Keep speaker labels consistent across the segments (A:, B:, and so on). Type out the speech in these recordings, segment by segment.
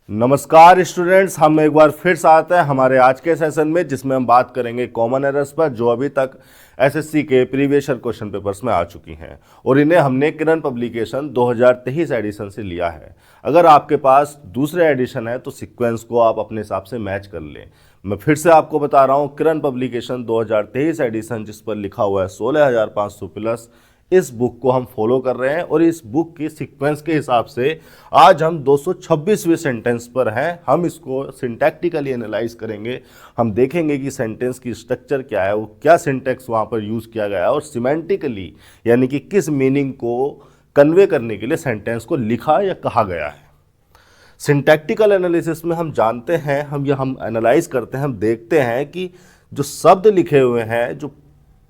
A: नमस्कार स्टूडेंट्स, हम एक बार फिर से आते हैं हमारे आज के सेशन में, जिसमें हम बात करेंगे कॉमन एरर्स पर जो अभी तक एसएससी के प्रीवियस ईयर क्वेश्चन पेपर्स में आ चुकी हैं और इन्हें हमने किरण पब्लिकेशन 2023 एडिशन से लिया है। अगर आपके पास दूसरे एडिशन है तो सीक्वेंस को आप अपने हिसाब से मैच कर लें। मैं फिर से आपको बता रहा हूँ, किरण पब्लिकेशन 2023 एडिशन जिस पर लिखा हुआ है 16,500 प्लस, इस बुक को हम फॉलो कर रहे हैं और इस बुक की सीक्वेंस के हिसाब से आज हम 226वें सेंटेंस पर हैं। हम इसको सिंटैक्टिकली एनालाइज करेंगे। हम देखेंगे कि सेंटेंस की स्ट्रक्चर क्या है, वो क्या सिंटैक्स वहाँ पर यूज़ किया गया है और सिमेंटिकली यानी कि किस मीनिंग को कन्वे करने के लिए सेंटेंस को लिखा या कहा गया है। सिंटैक्टिकल एनालिसिस में हम जानते हैं, हम एनालाइज करते हैं, हम देखते हैं कि जो शब्द लिखे हुए हैं, जो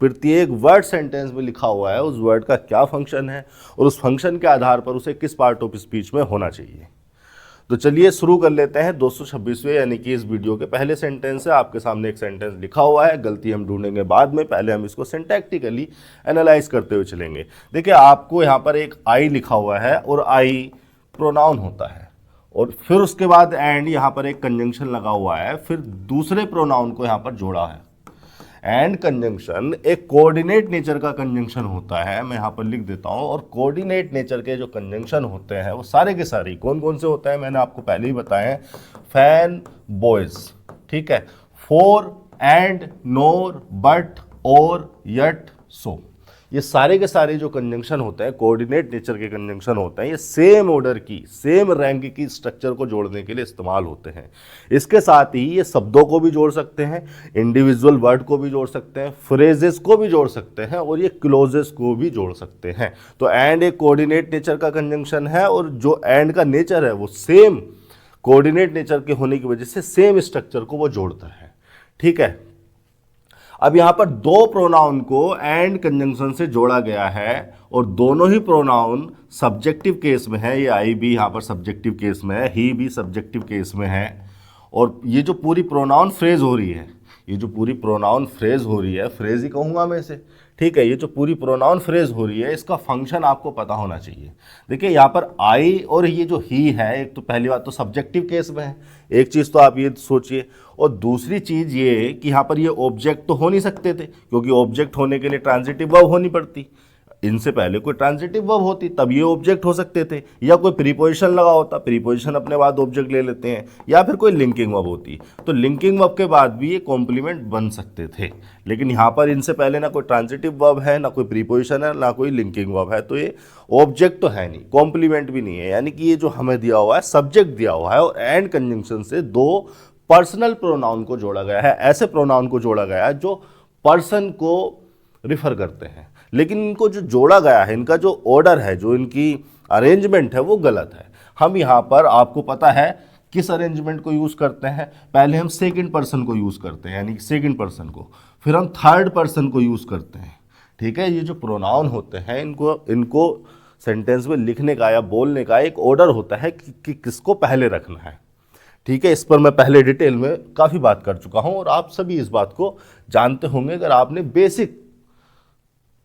A: प्रत्येक वर्ड सेंटेंस में लिखा हुआ है, उस वर्ड का क्या फंक्शन है और उस फंक्शन के आधार पर उसे किस पार्ट ऑफ स्पीच में होना चाहिए। तो चलिए शुरू कर लेते हैं 226वें यानी कि इस वीडियो के पहले सेंटेंस से। आपके सामने एक सेंटेंस लिखा हुआ है, गलती हम ढूंढेंगे बाद में, पहले हम इसको सिंटैक्टिकली एनालाइज करते हुए चलेंगे। देखिए, आपको यहाँ पर एक आई लिखा हुआ है और आई प्रोनाउन होता है और फिर उसके बाद एंड यहाँ पर एक कंजंक्शन लगा हुआ है, फिर दूसरे प्रोनाउन को यहाँ पर जोड़ा है। एंड कंजंक्शन एक कोऑर्डिनेट नेचर का कंजंक्शन होता है, मैं यहाँ पर लिख देता हूँ। और कोऑर्डिनेट नेचर के जो कंजंक्शन होते हैं वो सारे के सारे कौन कौन से होते हैं मैंने आपको पहले ही बताए हैं। फैन, बॉयज, ठीक है, फॉर, एंड, नोर, बट, और, यट, सो, ये सारे के सारे जो कंजंक्शन होते हैं कोऑर्डिनेट नेचर के कंजंक्शन होते हैं, ये सेम ऑर्डर की, सेम रैंक की स्ट्रक्चर को जोड़ने के लिए इस्तेमाल होते हैं। इसके साथ ही ये शब्दों को भी जोड़ सकते हैं, इंडिविजुअल वर्ड को भी जोड़ सकते हैं, फ्रेजेस को भी जोड़ सकते हैं और ये क्लोजेस को भी जोड़ सकते हैं। तो एंड एक कोऑर्डिनेट नेचर का कंजंक्शन है और जो एंड का नेचर है वो सेम कोऑर्डिनेट नेचर के होने की वजह से सेम स्ट्रक्चर को वो जोड़ता है, ठीक है। अब यहां पर दो प्रोनाउन को एंड कंजंक्शन से जोड़ा गया है और दोनों ही प्रोनाउन सब्जेक्टिव केस में है। ये आई भी यहां पर सब्जेक्टिव केस में है, ही भी सब्जेक्टिव केस में है। और ये जो पूरी प्रोनाउन फ्रेज हो रही है, ये जो पूरी प्रोनाउन फ्रेज हो रही है, फ्रेज ही कहूंगा मैं इसे, ठीक है, ये जो पूरी प्रोनाउन फ्रेज हो रही है इसका फंक्शन आपको पता होना चाहिए। देखिए यहाँ पर आई और ये जो ही है, एक तो पहली बात तो सब्जेक्टिव केस में है, एक चीज़ तो आप ये सोचिए, और दूसरी चीज़ ये कि यहाँ पर ये ऑब्जेक्ट तो हो नहीं सकते थे क्योंकि ऑब्जेक्ट होने के लिए ट्रांजिटिव वर्ब होनी पड़ती। इनसे पहले कोई ट्रांजिटिव वर्ब होती तब ये ऑब्जेक्ट हो सकते थे, या कोई प्रीपोजिशन लगा होता, प्रीपोजिशन अपने बाद ऑब्जेक्ट ले लेते हैं, या फिर कोई लिंकिंग वर्ब होती तो लिंकिंग वर्ब के बाद भी ये कॉम्प्लीमेंट बन सकते थे। लेकिन यहाँ पर इनसे पहले ना कोई ट्रांजिटिव वर्ब है, ना कोई प्रीपोजिशन है, ना कोई लिंकिंग वर्ब है, तो ये ऑब्जेक्ट तो है नहीं, कॉम्प्लीमेंट भी नहीं है। यानी कि ये जो हमें दिया हुआ है सब्जेक्ट दिया हुआ है और एंड कंजंक्शन से दो पर्सनल प्रोनाउन को जोड़ा गया है, ऐसे प्रोनाउन को जोड़ा गया है जो पर्सन को रिफर करते हैं। लेकिन इनको जो जोड़ा गया है, इनका जो ऑर्डर है, जो इनकी अरेंजमेंट है वो गलत है। हम यहाँ पर आपको पता है किस अरेंजमेंट को यूज़ करते हैं, पहले हम सेकंड पर्सन को यूज़ करते हैं यानी कि सेकंड पर्सन को, फिर हम थर्ड पर्सन को यूज़ करते हैं, ठीक है। ये जो प्रोनाउन होते हैं इनको सेंटेंस में लिखने का या बोलने का एक ऑर्डर होता है कि किसको पहले रखना है, ठीक है। इस पर मैं पहले डिटेल में काफ़ी बात कर चुका हूँ और आप सभी इस बात को जानते होंगे अगर आपने बेसिक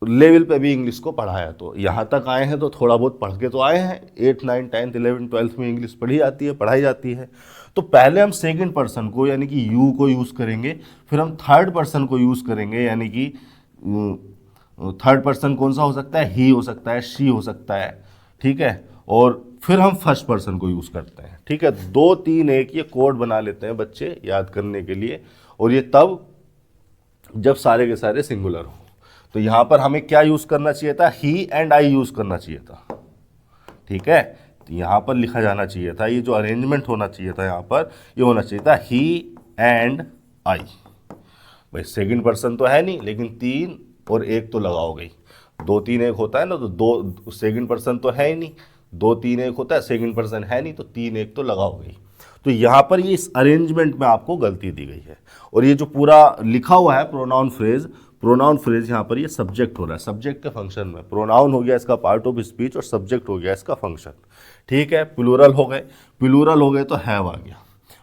A: लेवल पे भी इंग्लिश को पढ़ा है। तो यहाँ तक आए हैं तो थोड़ा बहुत पढ़ के तो आए हैं, 8, 9, 10, 11, 12 में इंग्लिश पढ़ाई जाती है। तो पहले हम सेकंड पर्सन को यानी कि यू को यूज़ करेंगे, फिर हम थर्ड पर्सन को यूज़ करेंगे यानी कि थर्ड पर्सन कौन सा हो सकता है, ही हो सकता है, शी हो सकता है, ठीक है। और फिर हम फर्स्ट पर्सन को यूज़ करते हैं, ठीक है। 2, 3, 1 ये कोड बना लेते हैं बच्चे याद करने के लिए, और ये तब जब सारे के सारे सिंगुलर हो। तो यहाँ पर हमें क्या यूज़ करना चाहिए था, ही एंड आई यूज़ करना चाहिए था, ठीक है। तो यहाँ पर लिखा जाना चाहिए था, ये जो अरेंजमेंट होना चाहिए था यहाँ पर ये होना चाहिए था ही एंड आई। भाई सेकंड पर्सन तो है नहीं, लेकिन 3 और 1 तो लगाओ गई, 2, 3, 1 होता है ना, तो 2 सेकंड पर्सन तो है ही नहीं, 2, 3, 1 होता है, सेकंड पर्सन है नहीं, तो 3, 1 तो लगाओ गई। तो यहाँ पर ये इस अरेंजमेंट में आपको गलती दी गई है। और ये जो पूरा लिखा हुआ है प्रोनाउन फ्रेज यहाँ पर ये सब्जेक्ट हो रहा है, सब्जेक्ट के फंक्शन में प्रोनाउन हो गया इसका पार्ट ऑफ स्पीच और सब्जेक्ट हो गया इसका फंक्शन, ठीक है। प्लूरल हो गए तो हैव आ गया।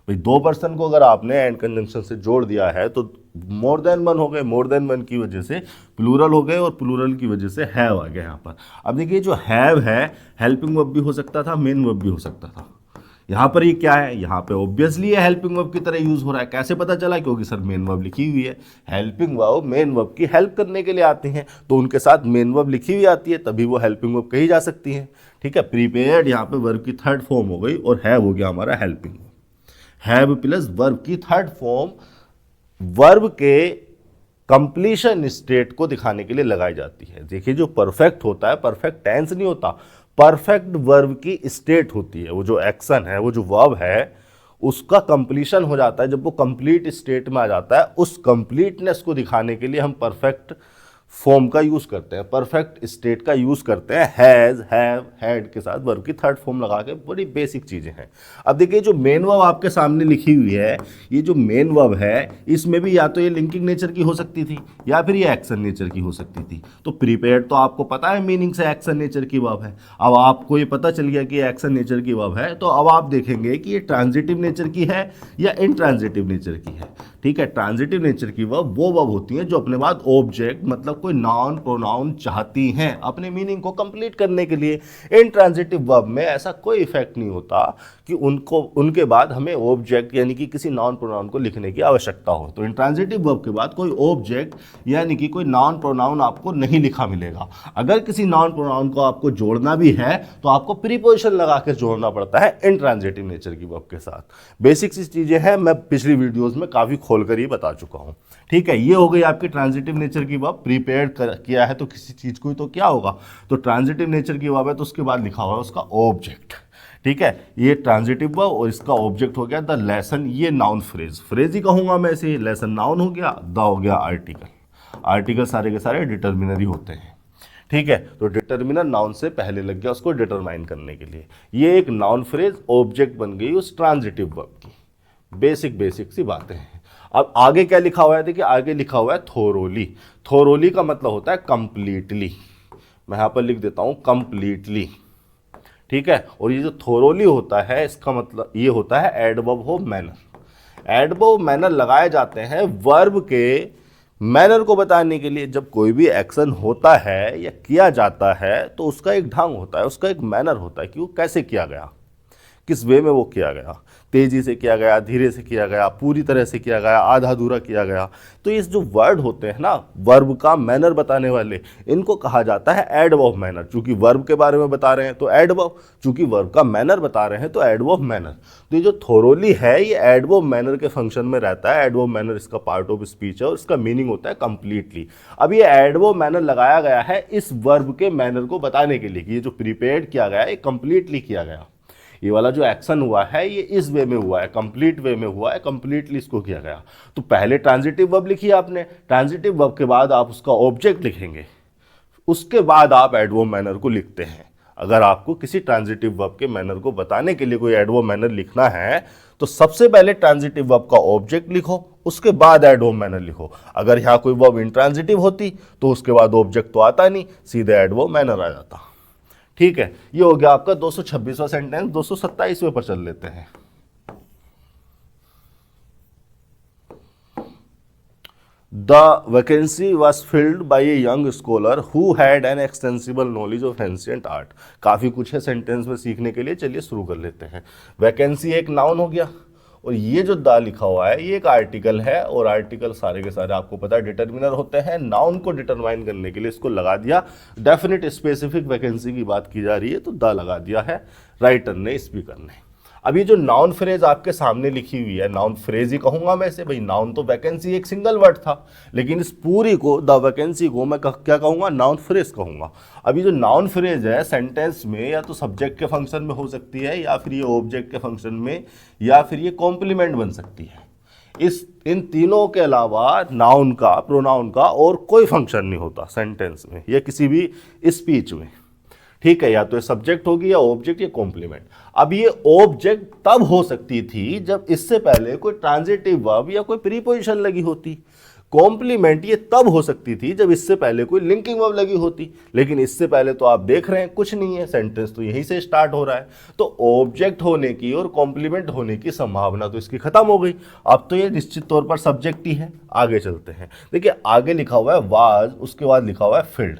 A: भाई दो पर्सन को अगर आपने एंड कंजंक्शन से जोड़ दिया है तो मोर देन वन हो गए, मोर देन वन की वजह से प्लूरल हो गए और प्लूरल की वजह से हैव आ गया यहाँ पर। अब देखिए जो हैव है हेल्पिंग वर्ब भी हो सकता था, मेन वर्ब भी हो सकता था, यहाँ पर ये क्या है, यहाँ पे ऑब्वियसली ये हेल्पिंग वर्ब की तरह यूज हो रहा है। कैसे पता चला, क्योंकि सर मेन वर्ब लिखी हुई है। हेल्पिंग वर्ब मेन वर्ब की हेल्प करने के लिए आती हैं, तो उनके साथ मेन वर्ब लिखी हुई आती है, तभी वो हेल्पिंग वर्ब कही जा सकती है। ठीक है, प्रीपेयर्ड यहाँ पे वर्ब की थर्ड फॉर्म हो गई और हैव हो गया हमारा helping verb. Have plus verb की थर्ड फॉर्म वर्ब के कंप्लीशन स्टेट को दिखाने के लिए लगाई जाती है। देखिए जो परफेक्ट होता है, परफेक्ट टेंस नहीं होता, परफेक्ट वर्ब की स्टेट होती है। वो जो एक्शन है, वो जो वर्ब है, उसका कंप्लीशन हो जाता है जब वो कंप्लीट स्टेट में आ जाता है। उस कंप्लीटनेस को दिखाने के लिए हम परफेक्ट फॉर्म का यूज करते हैं, परफेक्ट स्टेट का यूज करते हैं। हैज, हैव, हैड के साथ वर्ब की थर्ड फॉर्म लगा के। बड़ी बेसिक चीजें हैं। अब देखिए जो मेन वर्ब आपके सामने लिखी हुई है, ये जो मेन वर्ब है, इसमें भी या तो ये लिंकिंग नेचर की हो सकती थी या फिर ये एक्शन नेचर की हो सकती थी। तो प्रीपेयर्ड तो आपको पता है मीनिंग से एक्शन नेचर की वर्ब है। अब आपको ये पता चल गया कि एक्शन नेचर की वर्ब है, तो अब आप देखेंगे कि ये ट्रांजिटिव नेचर की है या इनट्रांजिटिव नेचर की है। ठीक है, ट्रांजिटिव नेचर की वर्ब वो वर्ब होती हैं जो अपने बाद ऑब्जेक्ट मतलब कोई नाउन प्रोनाउन चाहती हैं अपने मीनिंग को कंप्लीट करने के लिए। इनट्रांजिटिव वर्ब में ऐसा कोई इफेक्ट नहीं होता कि उनके बाद हमें ऑब्जेक्ट यानी कि किसी नाउन प्रोनाउन को लिखने की आवश्यकता हो। तो इनट्रांजिटिव वर्ब के बाद कोई ऑब्जेक्ट यानी कि कोई नाउन प्रोनाउन आपको नहीं लिखा मिलेगा। अगर किसी नाउन प्रोनाउन को आपको जोड़ना भी है तो आपको प्रीपोजिशन लगा कर जोड़ना पड़ता है इनट्रांजिटिव नेचर की वर्ब के साथ। बेसिक सी चीजें हैं, मैं पिछली वीडियोज में काफी खोलकर ही बता चुका हूं। ठीक है, ये हो गई आपकी ट्रांजिटिव नेचर की वर्ब। प्रीपेयर्ड किया है तो किसी चीज को ही तो क्या होगा, तो ट्रांजिटिव नेचर की वर्ब है तो उसके बाद लिखा हुआ है उसका ऑब्जेक्ट। ठीक है, ये ट्रांजिटिव वर्ब और इसका ऑब्जेक्ट हो गया द लेसन। ये नाउन फ्रेज, फ्रेज ही कहूंगा मैं इसे। लेसन नाउन हो गया, द हो गया आर्टिकल। आर्टिकल सारे के सारे डिटर्मिनर ही होते हैं। ठीक है, तो डिटर्मिनर नाउन से पहले लग गया उसको डिटरमाइन करने के लिए। ये एक नाउन फ्रेज ऑब्जेक्ट बन गई उस ट्रांजिटिव वर्ब की। बेसिक सी बातें हैं। अब आगे क्या लिखा हुआ है, देखिए आगे लिखा हुआ है थोरोली। थोरोली का मतलब होता है कंप्लीटली। मैं यहां पर लिख देता हूं कंप्लीटली। ठीक है, और ये जो थोरोली होता है इसका मतलब ये होता है adverb of manner. Adverb of manner लगाए जाते हैं वर्ब के मैनर को बताने के लिए। जब कोई भी एक्शन होता है या किया जाता है तो उसका एक ढंग होता है, उसका एक मैनर होता है कि वो कैसे किया गया, किस वे में वो किया गया। तेजी से किया गया, धीरे से किया गया, पूरी तरह से किया गया, आधा अधूरा किया गया। तो ये जो वर्ड होते हैं ना, वर्ब का मैनर बताने वाले, इनको कहा जाता है एडवर्ब ऑफ मैनर। चूंकि वर्ब के बारे में बता रहे हैं तो एडवर्ब, चूंकि वर्ब का मैनर बता रहे हैं तो एडवर्ब ऑफ मैनर। तो ये जो थोरोली है ये एडवर्ब ऑफ मैनर के फंक्शन में रहता है। एडवर्ब ऑफ मैनर इसका पार्ट ऑफ स्पीच है और इसका मीनिंग होता है कंप्लीटली। अब ये एडवर्ब ऑफ मैनर लगाया गया है इस वर्ब के मैनर को बताने के लिए कि ये जो प्रीपेयर्ड किया गया है ये कंप्लीटली किया गया। ये वाला जो एक्शन हुआ है ये इस वे में हुआ है, कंप्लीट वे में हुआ है, कंप्लीटली इसको किया गया। तो पहले ट्रांजिटिव वर्ब लिखी आपने, ट्रांजिटिव वर्ब के बाद आप उसका ऑब्जेक्ट लिखेंगे, उसके बाद आप एडवर्ब मैनर को लिखते हैं। अगर आपको किसी ट्रांजिटिव वर्ब के मैनर को बताने के लिए कोई एडवर्ब मैनर लिखना है तो सबसे पहले ट्रांजिटिव वर्ब का ऑब्जेक्ट लिखो, उसके बाद एडवर्ब मैनर लिखो। अगर यहाँ कोई वर्ब इंट्रांजिटिव होती तो उसके बाद ऑब्जेक्ट तो आता नहीं, सीधे एडवर्ब मैनर आ जाता। ठीक है, ये हो गया आपका 226वां सेंटेंस। 227वें पर चल लेते हैं। The vacancy was filled by a young scholar who had an extensible knowledge of ancient art. काफी कुछ है सेंटेंस में सीखने के लिए, चलिए शुरू कर लेते हैं। वैकेंसी एक नाउन हो गया और ये जो द लिखा हुआ है ये एक आर्टिकल है, और आर्टिकल सारे के सारे आपको पता है डिटर्मिनर होते हैं। नाउन को डिटरमाइन करने के लिए इसको लगा दिया। डेफिनेट स्पेसिफिक वैकेंसी की बात की जा रही है तो द लगा दिया है राइटर ने, स्पीकर ने। अब ये जो नाउन फ्रेज आपके सामने लिखी हुई है, नाउन फ्रेज ही कहूंगा मैं इसे। भाई नाउन तो वैकेंसी एक सिंगल वर्ड था, लेकिन इस पूरी को द वैकेंसी को मैं क्या कहूंगा, नाउन फ्रेज कहूंगा। अभी जो नाउन फ्रेज है सेंटेंस में या तो सब्जेक्ट के फंक्शन में हो सकती है, या फिर ये ऑब्जेक्ट के फंक्शन में, या फिर ये कॉम्प्लीमेंट बन सकती है। इन तीनों के अलावा नाउन का, प्रोनाउन का और कोई फंक्शन नहीं होता सेंटेंस में या किसी भी स्पीच में। ठीक है, या तो सब्जेक्ट होगी या ऑब्जेक्ट या कॉम्प्लीमेंट। अब ये ऑब्जेक्ट तब हो सकती थी जब इससे पहले कोई ट्रांजिटिव वर्ब या कोई प्रीपोजिशन लगी होती। कॉम्प्लीमेंट ये तब हो सकती थी जब इससे पहले कोई लिंकिंग वर्ब लगी होती, लेकिन इससे पहले तो आप देख रहे हैं कुछ नहीं है, सेंटेंस तो यहीं से स्टार्ट हो रहा है। तो ऑब्जेक्ट होने की और कॉम्प्लीमेंट होने की संभावना तो इसकी खत्म हो गई। अब तो ये निश्चित तौर पर सब्जेक्ट ही है। आगे चलते हैं, देखिए आगे लिखा हुआ है वाज, उसके बाद लिखा हुआ है फिल्ड।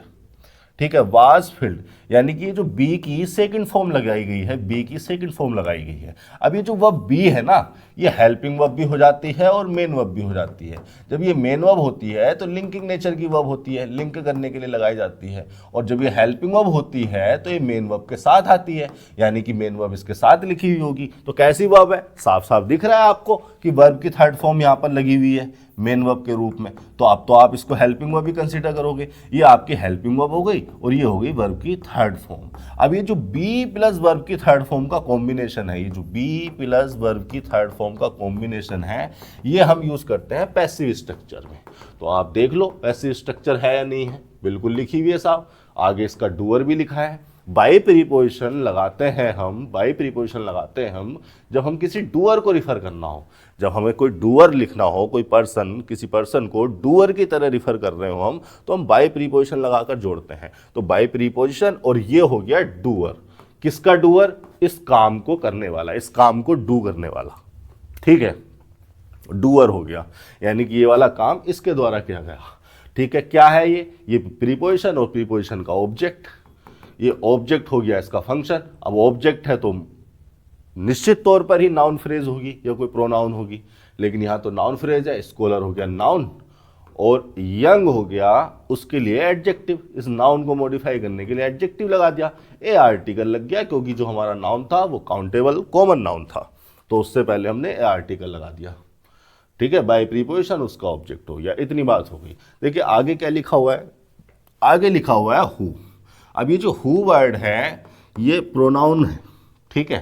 A: ठीक है, वाज फिल्ड। यानी कि ये जो बी की सेकंड फॉर्म लगाई गई है, बी की सेकंड फॉर्म लगाई गई है। अब ये जो वर्ब बी है ना, ये हेल्पिंग वर्ब भी हो जाती है और मेन वर्ब भी हो जाती है। जब ये मेन वर्ब होती है तो लिंकिंग नेचर की वर्ब होती है, लिंक करने के लिए लगाई जाती है। और जब ये हेल्पिंग वर्ब होती है तो ये मेन वर्ब के साथ आती है, यानी कि मेन वर्ब इसके साथ लिखी हुई होगी। तो कैसी वर्ब है, साफ साफ दिख रहा है आपको कि वर्ब की थर्ड फॉर्म यहाँ पर लगी हुई है मेन वर्ब के रूप में। तो अब तो आप इसको हेल्पिंग वर्ब भी कंसीडर करोगे। ये आपकी हेल्पिंग वर्ब हो गई और ये हो गई वर्ब की थर्ड फॉर्म। अब ये जो बी प्लस वर्ब की थर्ड फॉर्म का कॉम्बिनेशन है, ये जो बी प्लस वर्ब की थर्ड फॉर्म का कॉम्बिनेशन है, ये हम यूज करते हैं पैसिव स्ट्रक्चर में। तो आप देख लो पैसिव स्ट्रक्चर है या नहीं है, बिल्कुल लिखी हुई है साहब। आगे इसका डूअर भी लिखा है। बाई प्रीपोजिशन लगाते हैं हम, बाई प्रीपोजिशन लगाते हैं हम जब हम किसी डूअर को रिफर करना हो, जब हमें कोई डूअर लिखना हो, कोई पर्सन, किसी पर्सन को डूअर की तरह रिफर कर रहे हो हम, तो हम बाई प्रीपोजिशन लगाकर जोड़ते हैं। तो बाई प्रीपोजिशन, और ये हो गया डूअर। किसका डूअर, इस काम को करने वाला, इस काम को डू करने वाला, ठीक है, डूअर हो गया। यानी कि ये वाला काम इसके द्वारा किया गया, ठीक है। क्या है ये प्रीपोजिशन और प्रीपोजिशन का ऑब्जेक्ट। ये ऑब्जेक्ट हो गया इसका फंक्शन। अब ऑब्जेक्ट है तो निश्चित तौर पर ही नाउन फ्रेज होगी या कोई प्रोनाउन होगी, लेकिन यहां तो नाउन फ्रेज है। स्कॉलर हो गया नाउन और यंग हो गया उसके लिए एडजेक्टिव। इस नाउन को मॉडिफाई करने के लिए एडजेक्टिव लगा दिया, ए आर्टिकल लग गया, क्योंकि जो हमारा नाउन था वो काउंटेबल कॉमन नाउन था, तो उससे पहले हमने ए आर्टिकल लगा दिया, ठीक है। बाय प्रीपोजिशन उसका ऑब्जेक्ट हो गया, इतनी बात हो गई। देखिए आगे क्या लिखा हुआ है, आगे लिखा हुआ है हु। अब ये जो हु वर्ड है ये प्रोनाउन है, ठीक है,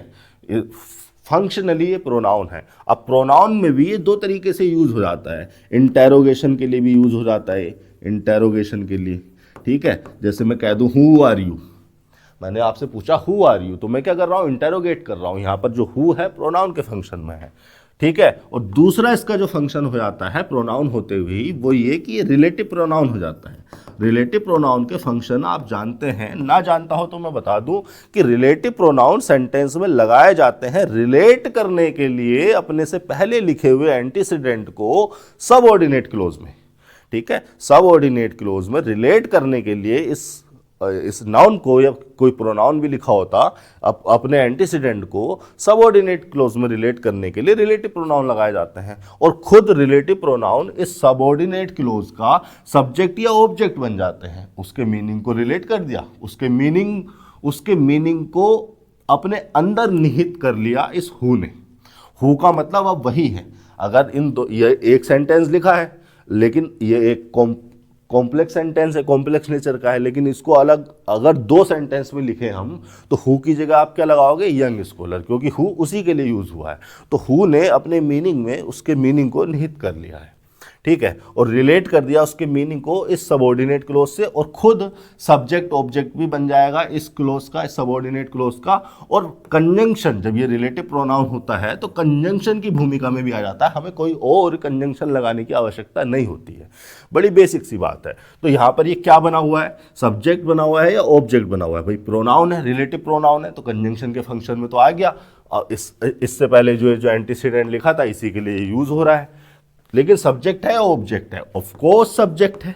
A: फंक्शनली ये प्रोनाउन है। अब प्रोनाउन में भी ये दो तरीके से यूज हो जाता है। इंटेरोगेशन के लिए भी यूज हो जाता है, इंटेरोगेशन के लिए, ठीक है। जैसे मैं कह दूं हु आर यू, मैंने आपसे पूछा हु आर यू, तो मैं क्या कर रहा हूं, इंटेरोगेट कर रहा हूं। यहां पर जो हु है प्रोनाउन के फंक्शन में है, ठीक है। और दूसरा इसका जो फंक्शन हो जाता है प्रोनाउन होते हुए, वो ये कि ये रिलेटिव प्रोनाउन हो जाता है। रिलेटिव प्रोनाउन के फंक्शन आप जानते हैं, ना जानता हो तो मैं बता दूं कि रिलेटिव प्रोनाउन सेंटेंस में लगाए जाते हैं रिलेट करने के लिए अपने से पहले लिखे हुए एंटीसीडेंट को सबऑर्डिनेट क्लोज में, ठीक है। सबऑर्डिनेट क्लोज में रिलेट करने के लिए इस नाउन को, या कोई प्रोनाउन भी लिखा होता, अपने एंटीसीडेंट को सबऑर्डिनेट क्लोज में रिलेट करने के लिए रिलेटिव प्रोनाउन लगाए जाते हैं। और खुद रिलेटिव प्रोनाउन इस सबऑर्डिनेट क्लोज का सब्जेक्ट या ऑब्जेक्ट बन जाते हैं। उसके मीनिंग को रिलेट कर दिया, उसके मीनिंग को अपने अंदर निहित कर लिया इस हु ने। हु का मतलब अब वही है। अगर ये एक सेंटेंस लिखा है, लेकिन ये एक कॉम्प्लेक्स सेंटेंस है, कॉम्प्लेक्स नेचर का है, लेकिन इसको अलग अगर दो सेंटेंस में लिखे हम, तो हु की जगह आप क्या लगाओगे, यंग स्कॉलर, क्योंकि हु उसी के लिए यूज हुआ है। तो हु ने अपने मीनिंग में उसके मीनिंग को निहित कर लिया है, ठीक है, और रिलेट कर दिया उसके मीनिंग को इस सबऑर्डिनेट क्लोज से, और खुद सब्जेक्ट ऑब्जेक्ट भी बन जाएगा इस क्लोज का, इस सबऑर्डिनेट क्लोज का। और कंजंक्शन, जब ये रिलेटिव प्रोनाउन होता है तो कंजंक्शन की भूमिका में भी आ जाता है, हमें कोई और कंजंक्शन लगाने की आवश्यकता नहीं होती है। बड़ी बेसिक सी बात है। तो यहाँ पर ये क्या बना हुआ है, सब्जेक्ट बना हुआ है या ऑब्जेक्ट बना हुआ है, भाई प्रोनाउन है, रिलेटिव प्रोनाउन है, तो कंजंक्शन के फंक्शन में तो आ गया। और इससे पहले जो एंटीसीडेंट लिखा था इसी के लिए यूज हो रहा है। लेकिन सब्जेक्ट है या ऑब्जेक्ट है, ऑफ कोर्स सब्जेक्ट है,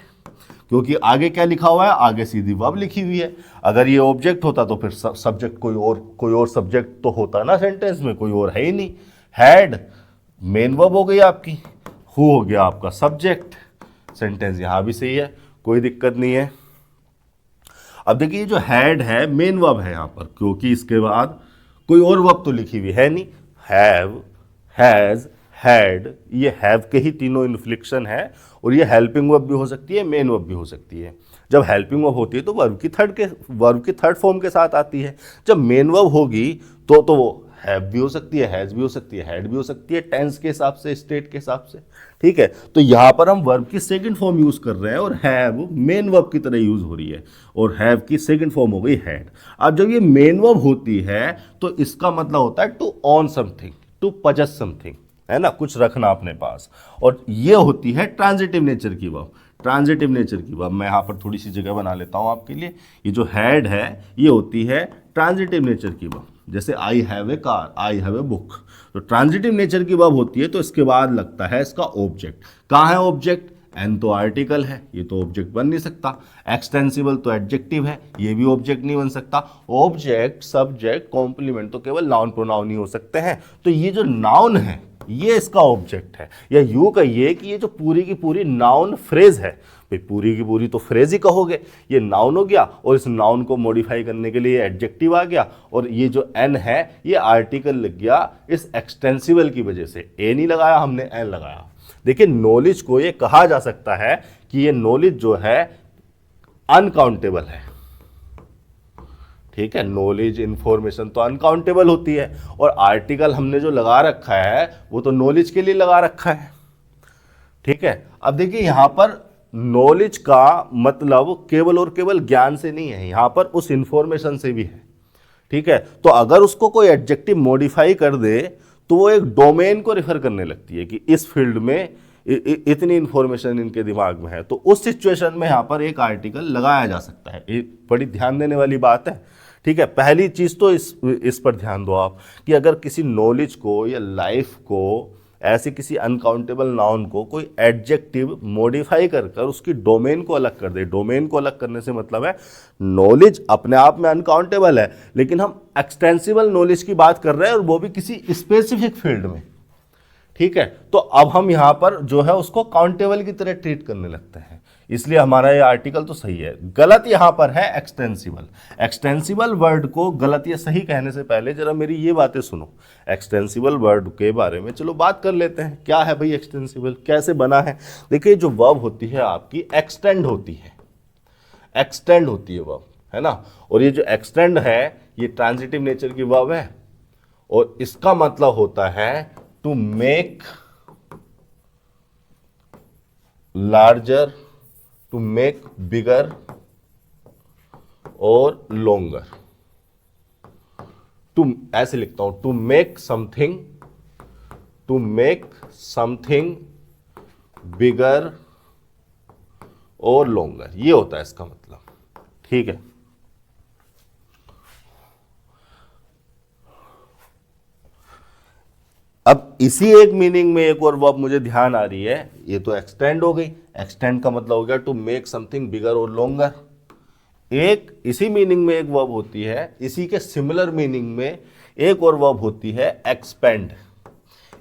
A: क्योंकि आगे क्या लिखा हुआ है, आगे सीधी वर्ब लिखी हुई है। अगर ये ऑब्जेक्ट होता तो फिर सब्जेक्ट कोई और सब्जेक्ट तो होता ना सेंटेंस में, कोई और है ही नहीं। हैड मेन वर्ब हो गई आपकी, हु हो गया आपका सब्जेक्ट। सेंटेंस यहां भी सही है, कोई दिक्कत नहीं है। अब देखिए जो हैड है मेन वर्ब है यहां पर, क्योंकि इसके बाद कोई और वर्ब तो लिखी हुई है नहीं। हैव, हैज, हैड, ये हैव के ही तीनों इन्फ्लिक्शन है, और ये हेल्पिंग वर्ब भी हो सकती है, मेन वर्ब भी हो सकती है। जब हेल्पिंग वर्ब होती है तो वर्ब की थर्ड फॉर्म के साथ आती है। जब मेन वर्ब होगी तो वो हैव भी हो सकती है, हैज भी हो सकती है, हैड भी हो सकती है, टेंस के हिसाब से, स्टेट के हिसाब से, ठीक है। तो यहां पर हम वर्ब की सेकंड फॉर्म यूज कर रहे हैं, और हैव मेन वर्ब की तरह यूज हो रही है, और हैव की सेकंड फॉर्म हो गई हैड। अब जब ये मेन वर्ब होती है तो इसका मतलब होता है to own something, to possess something, है ना, कुछ रखना अपने पास। और ये होती है ट्रांजिटिव नेचर की वर्ब। ट्रांजिटिव नेचर की वर्ब मैं यहाँ पर थोड़ी सी जगह बना लेता हूँ आपके लिए। ये जो हैड है ये होती है ट्रांजिटिव नेचर की वर्ब। जैसे I have a car, I have a book, तो ट्रांजिटिव नेचर की वर्ब होती है तो इसके बाद लगता है इसका ऑब्जेक्ट। कहाँ है ऑब्जेक्ट, एन तो आर्टिकल है, ये तो ऑब्जेक्ट बन नहीं सकता। एक्सटेंसिबल तो एडजेक्टिव है, ये भी ऑब्जेक्ट नहीं बन सकता। ऑब्जेक्ट, सब्जेक्ट, कॉम्प्लीमेंट तो केवल नाउन प्रोनाउन ही हो सकते हैं। तो ये जो नाउन है ये इसका ऑब्जेक्ट है। या यूं कहिए कि ये जो पूरी की पूरी नाउन फ्रेज है, भाई पूरी की पूरी तो फ्रेज ही कहोगे, ये नाउन हो गया और इस नाउन को मॉडिफाई करने के लिए एडजेक्टिव आ गया, और ये जो एन है ये आर्टिकल लग गया इस एक्सटेंसिबल की वजह से। ए नहीं लगाया हमने, एन लगाया। देखिए नॉलेज को ये कहा जा सकता है कि ये नॉलेज जो है अनकाउंटेबल है। ठीक है, नॉलेज इंफॉर्मेशन तो अनकाउंटेबल होती है, और आर्टिकल हमने जो लगा रखा है वो तो नॉलेज के लिए लगा रखा है। ठीक है, अब देखिए यहां पर नॉलेज का मतलब केवल और केवल ज्ञान से नहीं है, यहां पर उस इंफॉर्मेशन से भी है। ठीक है, तो अगर उसको कोई एडजेक्टिव मॉडिफाई कर दे तो वो एक डोमेन को रिफर करने लगती है कि इस फील्ड में इतनी इंफॉर्मेशन इनके दिमाग में है, तो उस सिचुएशन में यहां पर एक आर्टिकल लगाया जा सकता है। ये बड़ी ध्यान देने वाली बात है। ठीक है, पहली चीज तो इस पर ध्यान दो आप कि अगर किसी नॉलेज को या लाइफ को, ऐसे किसी अनकाउंटेबल नाउन को कोई एडजेक्टिव मॉडिफाई कर कर उसकी डोमेन को अलग कर दे। डोमेन को अलग करने से मतलब है नॉलेज अपने आप में अनकाउंटेबल है, लेकिन हम एक्सटेंसिबल नॉलेज की बात कर रहे हैं और वो भी किसी स्पेसिफिक फील्ड में। ठीक है, तो अब हम यहां पर जो है उसको काउंटेबल की तरह ट्रीट करने लगते हैं, इसलिए हमारा ये आर्टिकल तो सही है। गलत यहां पर है एक्सटेंसिबल। एक्सटेंसिबल वर्ड को गलत या सही कहने से पहले जरा मेरी ये बातें सुनो। एक्सटेंसिबल वर्ड के बारे में चलो बात कर लेते हैं। क्या है भाई एक्सटेंसिबल, कैसे बना है? देखिए जो वर्ब होती है आपकी एक्सटेंड होती है, एक्सटेंड होती है वर्ब, है ना। और ये जो एक्सटेंड है ये ट्रांजिटिव नेचर की वर्ब है, और इसका मतलब होता है to make larger, to make bigger और लॉन्गर। टू, ऐसे लिखता हूं, to make something, to make something bigger और लॉन्गर, ये होता है इसका मतलब। ठीक है, अब इसी एक मीनिंग में एक और वर्ब मुझे ध्यान आ रही है, ये तो एक्सटेंड हो गई। एक्सटेंड का मतलब हो गया टू मेक समथिंग बिगर और लॉन्गर। एक इसी मीनिंग में एक वर्ब होती है, इसी के सिमिलर मीनिंग में एक और वर्ब होती है एक्सपेंड।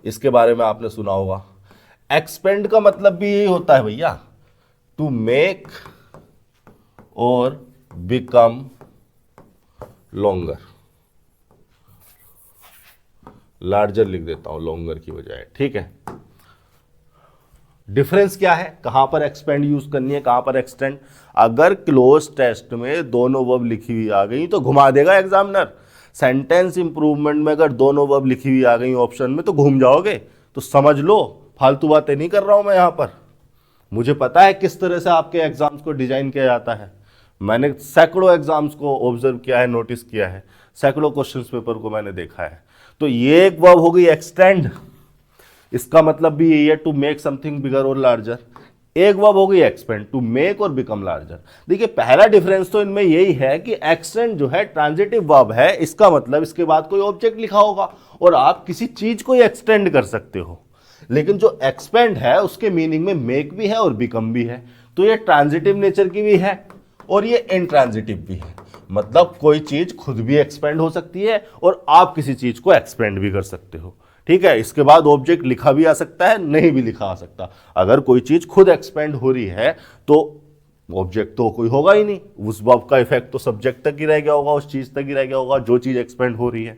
A: इसके बारे में आपने सुना होगा। एक्सपेंड का मतलब भी यही होता है भैया, टू मेक और बिकम लॉन्गर। लार्जर लिख देता हूं लॉन्गर की बजाय। ठीक है, डिफरेंस क्या है, कहां पर एक्सपेंड यूज करनी है, कहां पर एक्सटेंड? अगर क्लोज टेस्ट में दोनों वर्ब लिखी हुई आ गई तो घुमा देगा एग्जामिनर। सेंटेंस इंप्रूवमेंट में अगर दोनों वर्ब लिखी हुई आ गई ऑप्शन में तो घूम जाओगे। तो समझ लो, फालतू बातें नहीं कर रहा हूं मैं यहां पर। मुझे पता है किस तरह से आपके एग्जाम्स को डिजाइन किया जाता है। मैंने सैकड़ों एग्जाम्स को ऑब्जर्व किया है, नोटिस किया है, सैकड़ों क्वेश्चन पेपर को मैंने देखा है। तो ये एक वर्ब हो गई एक्सटेंड, इसका मतलब भी यही है टू मेक समथिंग बिगर और लार्जर। एक वर्ब हो गई एक्सपेंड, टू मेक और बिकम लार्जर। देखिए पहला डिफरेंस तो इनमें यही है कि एक्सटेंड जो है ट्रांजिटिव वर्ब है, इसका मतलब इसके बाद कोई ऑब्जेक्ट लिखा होगा और आप किसी चीज को एक्सटेंड कर सकते हो। लेकिन जो एक्सपेंड है उसके मीनिंग में मेक भी है और बिकम भी है, तो ये ट्रांजिटिव नेचर की भी है और ये इंट्रांजिटिव भी है। मतलब कोई चीज खुद भी एक्सपेंड हो सकती है और आप किसी चीज को एक्सपेंड भी कर सकते हो। ठीक है, इसके बाद ऑब्जेक्ट लिखा भी आ सकता है, नहीं भी लिखा आ सकता। अगर कोई चीज खुद एक्सपेंड हो रही है तो ऑब्जेक्ट तो कोई होगा ही नहीं, उस वर्ब का इफेक्ट तो सब्जेक्ट तक ही रह गया होगा, उस चीज तक ही रह गया होगा जो चीज एक्सपेंड हो रही है।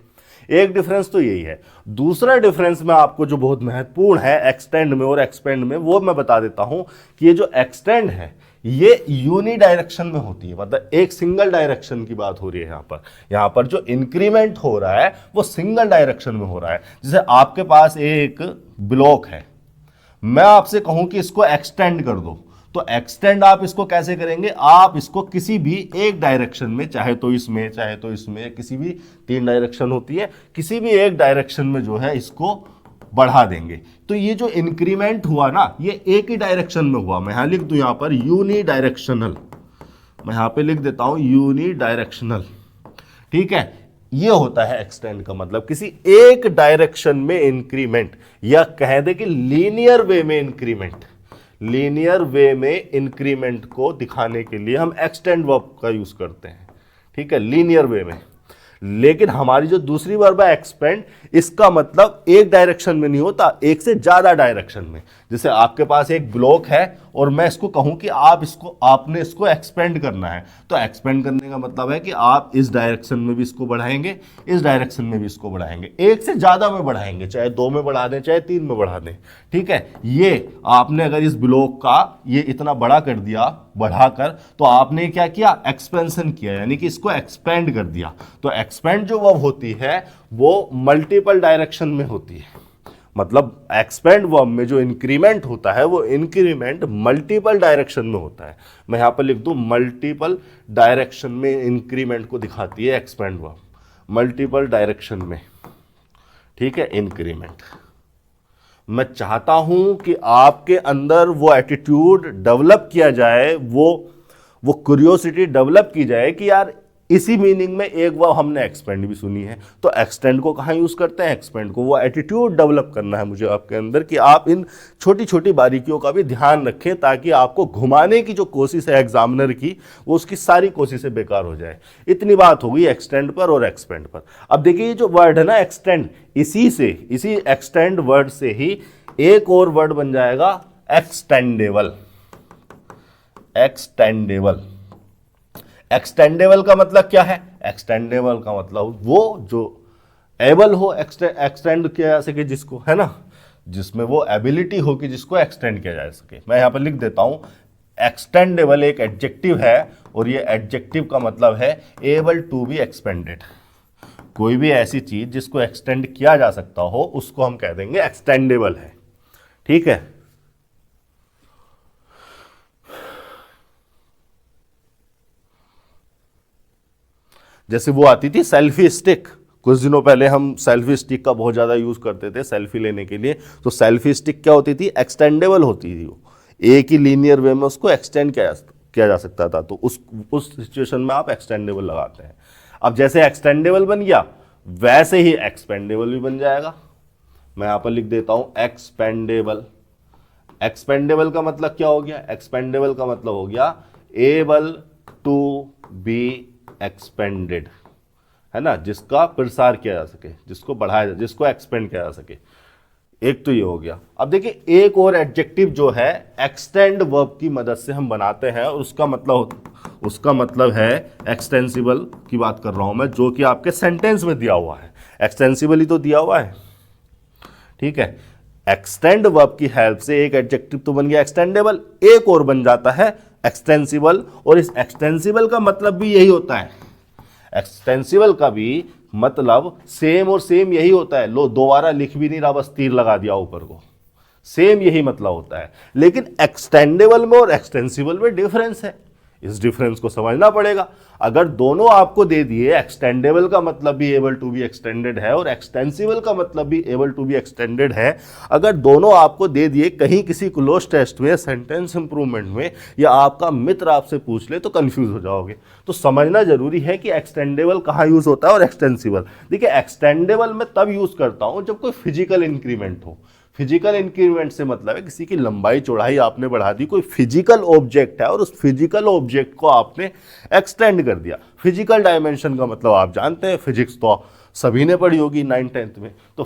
A: एक डिफरेंस तो यही है। दूसरा डिफरेंस में आपको जो बहुत महत्वपूर्ण है एक्सटेंड में और एक्सपेंड में, वो मैं बता देता हूं कि ये जो एक्सटेंड है ये यूनि डायरेक्शन में होती है, मतलब एक सिंगल डायरेक्शन की बात हो रही है। यहां पर जो इंक्रीमेंट हो रहा है वो सिंगल डायरेक्शन में हो रहा है। जैसे आपके पास एक ब्लॉक है, मैं आपसे कहूं कि इसको एक्सटेंड कर दो, तो एक्सटेंड आप इसको कैसे करेंगे? आप इसको किसी भी एक डायरेक्शन में, चाहे तो इसमें चाहे तो इसमें, किसी भी 3 डायरेक्शन होती है, किसी भी एक डायरेक्शन में जो है इसको बढ़ा देंगे। तो ये जो इंक्रीमेंट हुआ ना, ये एक ही डायरेक्शन में हुआ। मैं यहां लिख दूं यहां पर यूनि डायरेक्शनल, मैं यहां पे लिख देता हूं यूनि डायरेक्शनल। ठीक है, ये होता है एक्सटेंड का मतलब, किसी एक डायरेक्शन में इंक्रीमेंट, या कह दे कि लीनियर वे में इंक्रीमेंट। लीनियर वे में इंक्रीमेंट को दिखाने के लिए हम एक्सटेंड वर्ब का यूज करते हैं, ठीक है, लीनियर वे में। लेकिन हमारी जो दूसरी वर्ब है एक्सपेंड, इसका मतलब एक डायरेक्शन में नहीं होता, एक से ज्यादा डायरेक्शन में। जैसे आपके पास एक ब्लॉक है और मैं इसको कहूं कि आपने इसको एक्सपेंड करना है, तो एक्सपेंड करने का मतलब है कि आप इस डायरेक्शन में भी इसको बढ़ाएंगे, इस डायरेक्शन में भी इसको बढ़ाएंगे, एक से ज्यादा में बढ़ाएंगे, चाहे 2 में बढ़ा दें चाहे 3 में बढ़ा दें, ठीक है। ये आपने अगर इस ब्लॉक का ये इतना बड़ा कर दिया बढ़ाकर, तो आपने क्या किया, एक्सपेंशन किया, यानी कि इसको एक्सपेंड कर दिया। तो एक्सपेंड जो वर्ब होती है वो मल्टीपल डायरेक्शन में होती है, मतलब एक्सपेंड वर्ब में जो इंक्रीमेंट होता है वो इंक्रीमेंट मल्टीपल डायरेक्शन में होता है। मैं यहां पर लिख दूं मल्टीपल डायरेक्शन में इंक्रीमेंट को दिखाती है एक्सपेंड वर्ब, मल्टीपल डायरेक्शन में, ठीक है, इंक्रीमेंट। मैं चाहता हूं कि आपके अंदर वो एटीट्यूड डेवलप किया जाए, वो क्यूरियोसिटी डेवलप की जाए कि यार इसी मीनिंग में एक वर्ब हमने एक्सपेंड भी सुनी है, तो एक्सटेंड को कहाँ यूज करते हैं, एक्सपेंड को। वो एटीट्यूड डेवलप करना है मुझे आपके अंदर कि आप इन छोटी छोटी बारीकियों का भी ध्यान रखें, ताकि आपको घुमाने की जो कोशिश है एग्जामिनर की, वो उसकी सारी कोशिशें बेकार हो जाए। इतनी बात हो गई एक्सटेंड पर और एक्सपेंड पर। अब देखिए ये जो वर्ड है ना एक्सटेंड, इसी एक्सटेंड वर्ड से ही एक और वर्ड बन जाएगा एक्सटेंडेबल। एक्सटेंडेबल, एक्सटेंडेबल का मतलब क्या है, एक्सटेंडेबल का मतलब वो जो एबल हो एक्सटेंड किया जा सके जिसको, है ना, जिसमें वो एबिलिटी हो कि जिसको एक्सटेंड किया जा सके। मैं यहां पर लिख देता हूं एक्सटेंडेबल एक एडजेक्टिव है और ये एडजेक्टिव का मतलब है एबल टू बी एक्सपेंडेड। कोई भी ऐसी चीज जिसको एक्सटेंड किया जा सकता हो उसको हम कह देंगे एक्सटेंडेबल है, ठीक है। जैसे वो आती थी सेल्फी स्टिक, कुछ दिनों पहले हम सेल्फी स्टिक का बहुत ज़्यादा यूज़ करते थे सेल्फी लेने के लिए। तो सेल्फी स्टिक क्या होती थी, एक्सटेंडेबल होती थी, वो एक ही लीनियर वे में उसको एक्सटेंड किया जा सकता था। तो उस सिचुएशन में आप एक्सटेंडेबल लगाते हैं। अब जैसे एक्सटेंडेबल बन गया वैसे ही एक्सपेंडेबल भी बन जाएगा। मैं यहाँ पर लिख देता हूँ एक्सपेंडेबल। एक्सपेंडेबल का मतलब क्या हो गया, एक्सपेंडेबल का मतलब हो गया एबल टू बी एक्सपेंडेड, है ना, जिसका प्रसार किया जा सके, जिसको बढ़ाया जा, जिसको एक्सपेंड किया जा सके। एक तो ये हो गया। अब देखिए एक और एडजेक्टिव जो है एक्सटेंड वर्ब की मदद से हम बनाते हैं, और उसका मतलब है एक्सटेंसिबल की बात कर रहा हूं मैं, जो कि आपके सेंटेंस में दिया हुआ है। एक्सटेंसिबल ही तो दिया हुआ है, ठीक है। एक्सटेंड वर्ब की हेल्प से एक एडजेक्टिव तो बन गया एक्सटेंडेबल, एक और बन जाता है एक्सटेंसिबल। और इस एक्सटेंसिबल का मतलब भी यही होता है, एक्सटेंसिबल का भी मतलब सेम और सेम यही होता है। लो दोबारा लिख भी नहीं रहा, बस तीर लगा दिया ऊपर को, सेम यही मतलब होता है। लेकिन एक्सटेंडेबल में और एक्सटेंसिबल में डिफरेंस है, इस डिफरेंस को समझना पड़ेगा। अगर दोनों आपको दे दिए, एक्सटेंडेबल का मतलब भी एबल टू बी एक्सटेंडेड है और एक्सटेंसिबल का मतलब भी एबल टू बी एक्सटेंडेड है, अगर दोनों आपको दे दिए कहीं किसी क्लोज टेस्ट में, सेंटेंस इंप्रूवमेंट में, या आपका मित्र आपसे पूछ ले तो कंफ्यूज हो जाओगे। तो समझना जरूरी है कि एक्सटेंडेबल कहाँ यूज होता है और एक्सटेंसिबल। देखिए एक्सटेंडेबल मैं तब यूज करता हूँ जब कोई फिजिकल इंक्रीमेंट हो। फिजिकल इंक्रीमेंट से मतलब है किसी की लंबाई चौड़ाई आपने बढ़ा दी, कोई फिजिकल ऑब्जेक्ट है और उस फिजिकल ऑब्जेक्ट को आपने एक्सटेंड कर दिया। फिजिकल डायमेंशन का मतलब आप जानते हैं, फिजिक्स तो सभी ने पढ़ी होगी 9th-10th में। तो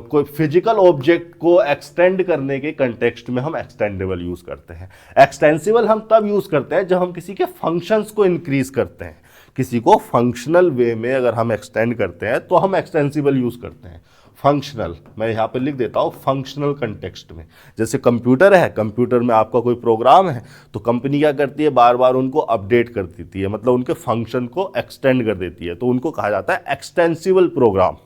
A: कोई फिजिकल ऑब्जेक्ट को एक्सटेंड करने के कंटेक्स्ट में हम एक्सटेंडेबल यूज करते हैं। एक्सटेंसिबल हम तब यूज करते हैं जब हम किसी के फंक्शंस को इंक्रीज करते हैं। किसी को फंक्शनल वे में अगर हम एक्सटेंड करते हैं तो हम एक्सटेंसिबल यूज करते हैं। फंक्शनल, मैं यहाँ पे लिख देता हूँ फंक्शनल कंटेक्स्ट में। जैसे कंप्यूटर है, कंप्यूटर में आपका कोई प्रोग्राम है तो कंपनी क्या करती है, बार बार उनको अपडेट कर देती है, मतलब उनके फंक्शन को एक्सटेंड कर देती है, तो उनको कहा जाता है एक्सटेंसिबल प्रोग्राम,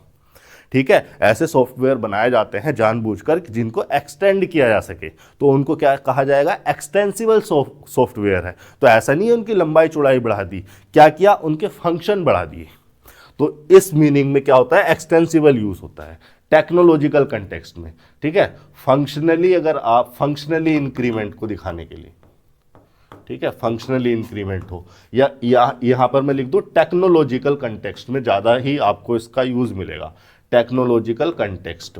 A: ठीक है। ऐसे सॉफ्टवेयर बनाए जाते हैं जानबूझकर जिनको एक्सटेंड किया जा सके, तो उनको क्या कहा जाएगा, एक्सटेंसिबल सॉफ्टवेयर है। तो ऐसा नहीं है उनकी लंबाई चौड़ाई बढ़ा दी, क्या किया, उनके फंक्शन बढ़ा दिए। तो इस मीनिंग में क्या होता है, एक्सटेंसिबल यूज होता है टेक्नोलॉजिकल कंटेक्स्ट में, ठीक है। फंक्शनली, अगर आप फंक्शनली इंक्रीमेंट को दिखाने के लिए, ठीक है, फंक्शनली इंक्रीमेंट हो, या यहां पर मैं लिख दूं टेक्नोलॉजिकल कंटेक्स्ट में, ज्यादा ही आपको इसका यूज मिलेगा टेक्नोलॉजिकल कंटेक्स्ट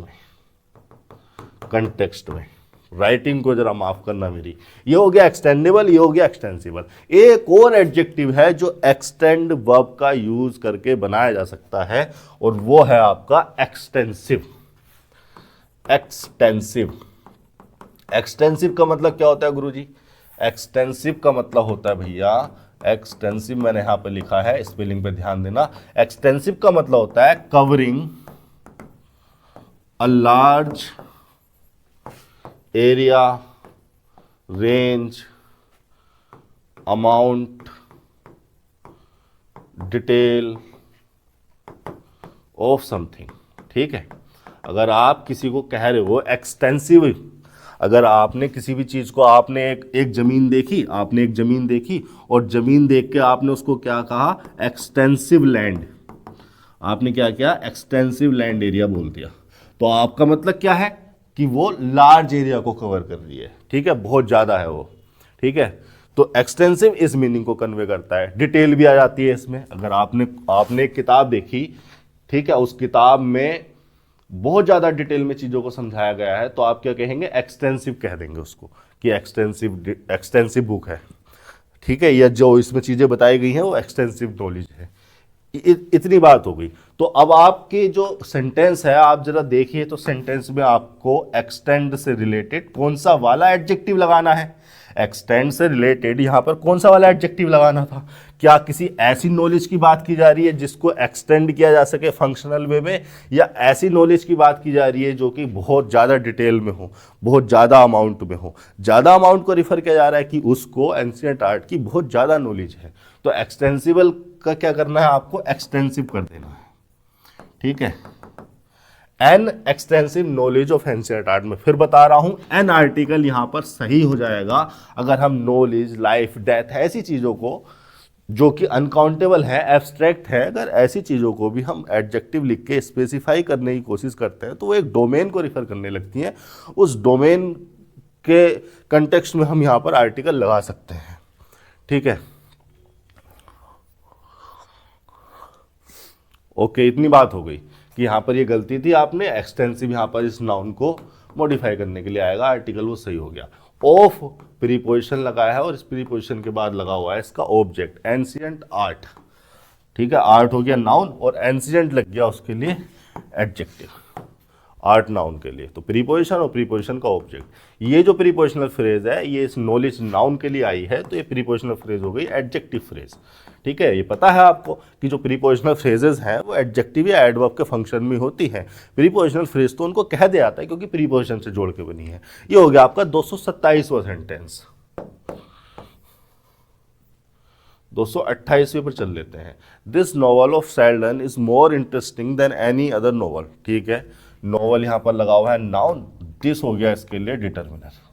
A: में, राइटिंग को जरा माफ करना मेरी। ये हो गया एक्सटेंडेबल, ये हो गया एक्सटेंसिबल। एक और एडजेक्टिव है जो एक्सटेंड वर्ब का यूज करके बनाया जा सकता है और वो है आपका एक्सटेंसिव। एक्सटेंसिव, एक्सटेंसिव का मतलब क्या होता है गुरुजी? एक्सटेंसिव का मतलब होता है भैया, एक्सटेंसिव मैंने यहां पर लिखा है, स्पेलिंग पे ध्यान देना। एक्सटेंसिव का मतलब होता है covering a large area, range, amount, detail of something. ठीक है, अगर आप किसी को कह रहे हो एक्सटेंसिव, अगर आपने किसी भी चीज को, आपने एक जमीन देखी, आपने एक जमीन देखी और जमीन देख के आपने उसको क्या कहा? Extensive land. आपने क्या किया? एक्सटेंसिव लैंड एरिया बोल दिया। तो आपका मतलब क्या है कि वो लार्ज एरिया को कवर कर रही है। ठीक है, बहुत ज्यादा है वो। ठीक है, तो एक्सटेंसिव इस मीनिंग को कन्वे करता है। डिटेल भी आ जाती है इसमें। अगर आपने एक किताब देखी, ठीक है, उस किताब में बहुत ज़्यादा डिटेल में चीज़ों को समझाया गया है, तो आप क्या कहेंगे? एक्सटेंसिव कह देंगे उसको कि एक्सटेंसिव बुक है। ठीक है, या जो इसमें चीज़ें बताई गई हैं वो एक्सटेंसिव नॉलेज है। इतनी बात हो गई। तो अब आपके जो सेंटेंस है आप जरा देखिए, तो सेंटेंस में आपको एक्सटेंड से रिलेटेड कौन सा वाला एडजेक्टिव लगाना है? एक्सटेंड से रिलेटेड यहां पर कौन सा वाला एडजेक्टिव लगाना था? क्या किसी ऐसी नॉलेज की बात की जा रही है जिसको एक्सटेंड किया जा सके फंक्शनल वे में, या ऐसी नॉलेज की बात की जा रही है जो कि बहुत ज़्यादा डिटेल में हो, बहुत ज़्यादा अमाउंट में हो? ज़्यादा अमाउंट को रिफर किया जा रहा है कि उसको एंशिएंट आर्ट की बहुत ज़्यादा नॉलेज है। तो एक्सटेंसिबल का क्या करना है? आपको एक्सटेंसिव कर देना है। ठीक है, an extensive knowledge of ancient art में फिर बता रहा हूं, एन आर्टिकल यहां पर सही हो जाएगा अगर हम नॉलेज, लाइफ, डेथ, ऐसी चीजों को जो कि अनकाउंटेबल है, एब्स्ट्रैक्ट है, अगर ऐसी चीजों को भी हम एडजेक्टिव लिख के स्पेसिफाई करने की कोशिश करते हैं तो वो एक डोमेन को रिफर करने लगती हैं। उस डोमेन के कंटेक्स्ट में हम यहां पर आर्टिकल लगा सकते हैं। ठीक है, ओके, इतनी बात हो गई कि यहाँ पर ये गलती थी आपने, एक्सटेंसिव यहाँ पर इस नाउन को मॉडिफाई करने के लिए आएगा, आर्टिकल वो सही हो गया। ऑफ प्रीपोजिशन लगाया है और इस प्रीपोजिशन के बाद लगा हुआ है इसका ऑब्जेक्ट, एंशिएंट आर्ट। ठीक है, आर्ट हो गया नाउन और एंशिएंट लग गया उसके लिए एडजेक्टिव, आर्ट नाउन के लिए। तो प्रीपोजिशन और प्रीपोजिशन का ऑब्जेक्ट, ये जो प्रीपोजिशनल फ्रेज है ये इस नॉलेज नाउन के लिए आई है, तो ये प्रीपोजिशनल फ्रेज हो गई एडजेक्टिव फ्रेज। ठीक है, ये पता है आपको कि जो प्रीपोजिशनल फ्रेजेस हैं वो एडजेक्टिव या एडवर्ब के फंक्शन में होती हैं। प्रीपोजिशनल फ्रेज तो उनको कह दिया जाता है क्योंकि प्रीपोजिशन से जोड़ के बनी है। ये हो गया आपका 227वां सेंटेंस। 228वें पर चल लेते हैं। This novel of Sheldon is more interesting than any other novel. ठीक है, नॉवल यहां पर लगा हुआ है नाउन, दिस हो गया इसके लिए डिटर्मिनर।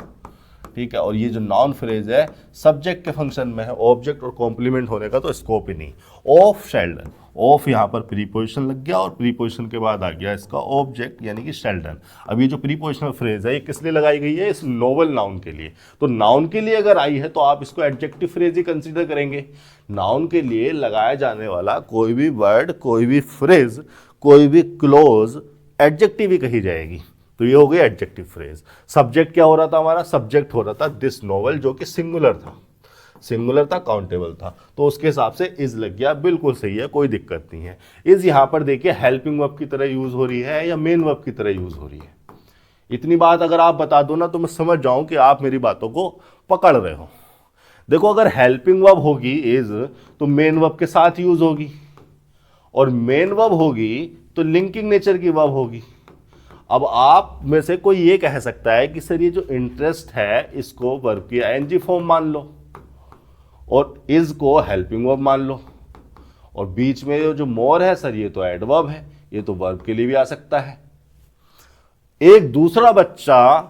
A: ठीक है, और ये जो नाउन फ्रेज है सब्जेक्ट के फंक्शन में है, ऑब्जेक्ट और कॉम्प्लीमेंट होने का तो स्कोप ही नहीं। ऑफ शेल्डन, ऑफ यहाँ पर प्रीपोजिशन लग गया और प्रीपोजिशन के बाद आ गया इसका ऑब्जेक्ट यानी कि शेल्डन। अब ये जो प्रीपोजिशनल फ्रेज है ये किस लिए लगाई गई है? इस नोवेल नाउन के लिए। तो नाउन के लिए अगर आई है तो आप इसको एडजेक्टिव फ्रेज ही कंसीडर करेंगे। नाउन के लिए लगाया जाने वाला कोई भी वर्ड, कोई भी फ्रेज, कोई भी क्लोज एडजेक्टिव ही कही जाएगी। तो ये हो गई एडजेक्टिव फ्रेज। सब्जेक्ट क्या हो रहा था हमारा? सब्जेक्ट हो रहा था दिस नोवेल, जो कि सिंगुलर था, सिंगुलर था, काउंटेबल था, तो उसके हिसाब से इज लग गया। बिल्कुल सही है, कोई दिक्कत नहीं है। इज यहां पर देखिए हेल्पिंग वर्ब की तरह यूज हो रही है या मेन वर्ब की तरह यूज हो रही है। इतनी बात अगर आप बता दो ना तो मैं समझ जाऊं कि आप मेरी बातों को पकड़ रहे हो। देखो, अगर हेल्पिंग वर्ब होगी इज तो मेन वर्ब के साथ यूज होगी, और मेन वर्ब होगी तो लिंकिंग नेचर की वर्ब होगी। अब आप में से कोई ये कह सकता है कि सर ये जो इंटरेस्ट है इसको वर्ब की आईएनजी फॉर्म मान लो और इज को हेल्पिंग वर्ब मान लो, और बीच में जो मोर है सर ये तो एडवर्ब है, ये तो वर्ब के लिए भी आ सकता है। एक दूसरा बच्चा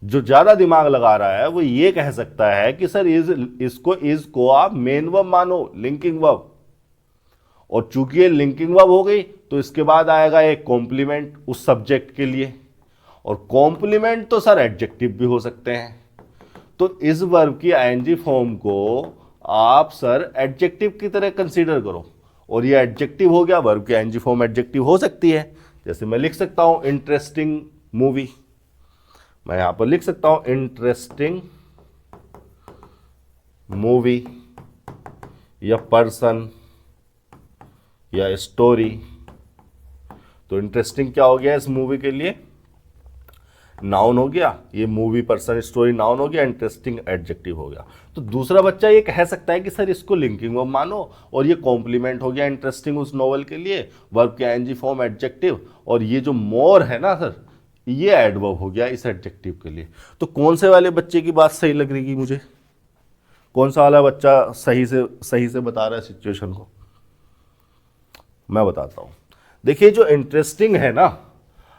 A: जो ज्यादा दिमाग लगा रहा है वो ये कह सकता है कि सर इज को आप मेन वर्ब मानो, लिंकिंग वर्ब, और चूंकि ये लिंकिंग वर्ब हो गई तो इसके बाद आएगा एक कॉम्प्लीमेंट उस सब्जेक्ट के लिए, और कॉम्प्लीमेंट तो सर एडजेक्टिव भी हो सकते हैं। तो इस वर्ब की आईएनजी फॉर्म को आप सर एडजेक्टिव की तरह कंसीडर करो, और ये एडजेक्टिव हो गया, वर्ब की आईएनजी फॉर्म एडजेक्टिव हो सकती है। जैसे मैं लिख सकता हूं इंटरेस्टिंग मूवी, मैं यहां पर लिख सकता हूं इंटरेस्टिंग मूवी या पर्सन या स्टोरी। तो इंटरेस्टिंग क्या हो गया इस मूवी के लिए? नाउन हो गया। ये मूवी, पर्सन, स्टोरी नाउन हो गया, इंटरेस्टिंग एडजेक्टिव हो गया। तो दूसरा बच्चा ये कह सकता है कि सर इसको लिंकिंग वर्ब मानो और ये कॉम्प्लीमेंट हो गया इंटरेस्टिंग उस नॉवल के लिए, वर्ब के आईएनजी फॉर्म एडजेक्टिव, और ये जो मोर है ना सर, ये एडवर्ब हो गया इस एडजेक्टिव के लिए। तो कौन से वाले बच्चे की बात सही लग रही मुझे? कौन सा वाला बच्चा सही से बता रहा है सिचुएशन को? मैं बताता हूं। देखिए जो इंटरेस्टिंग है ना,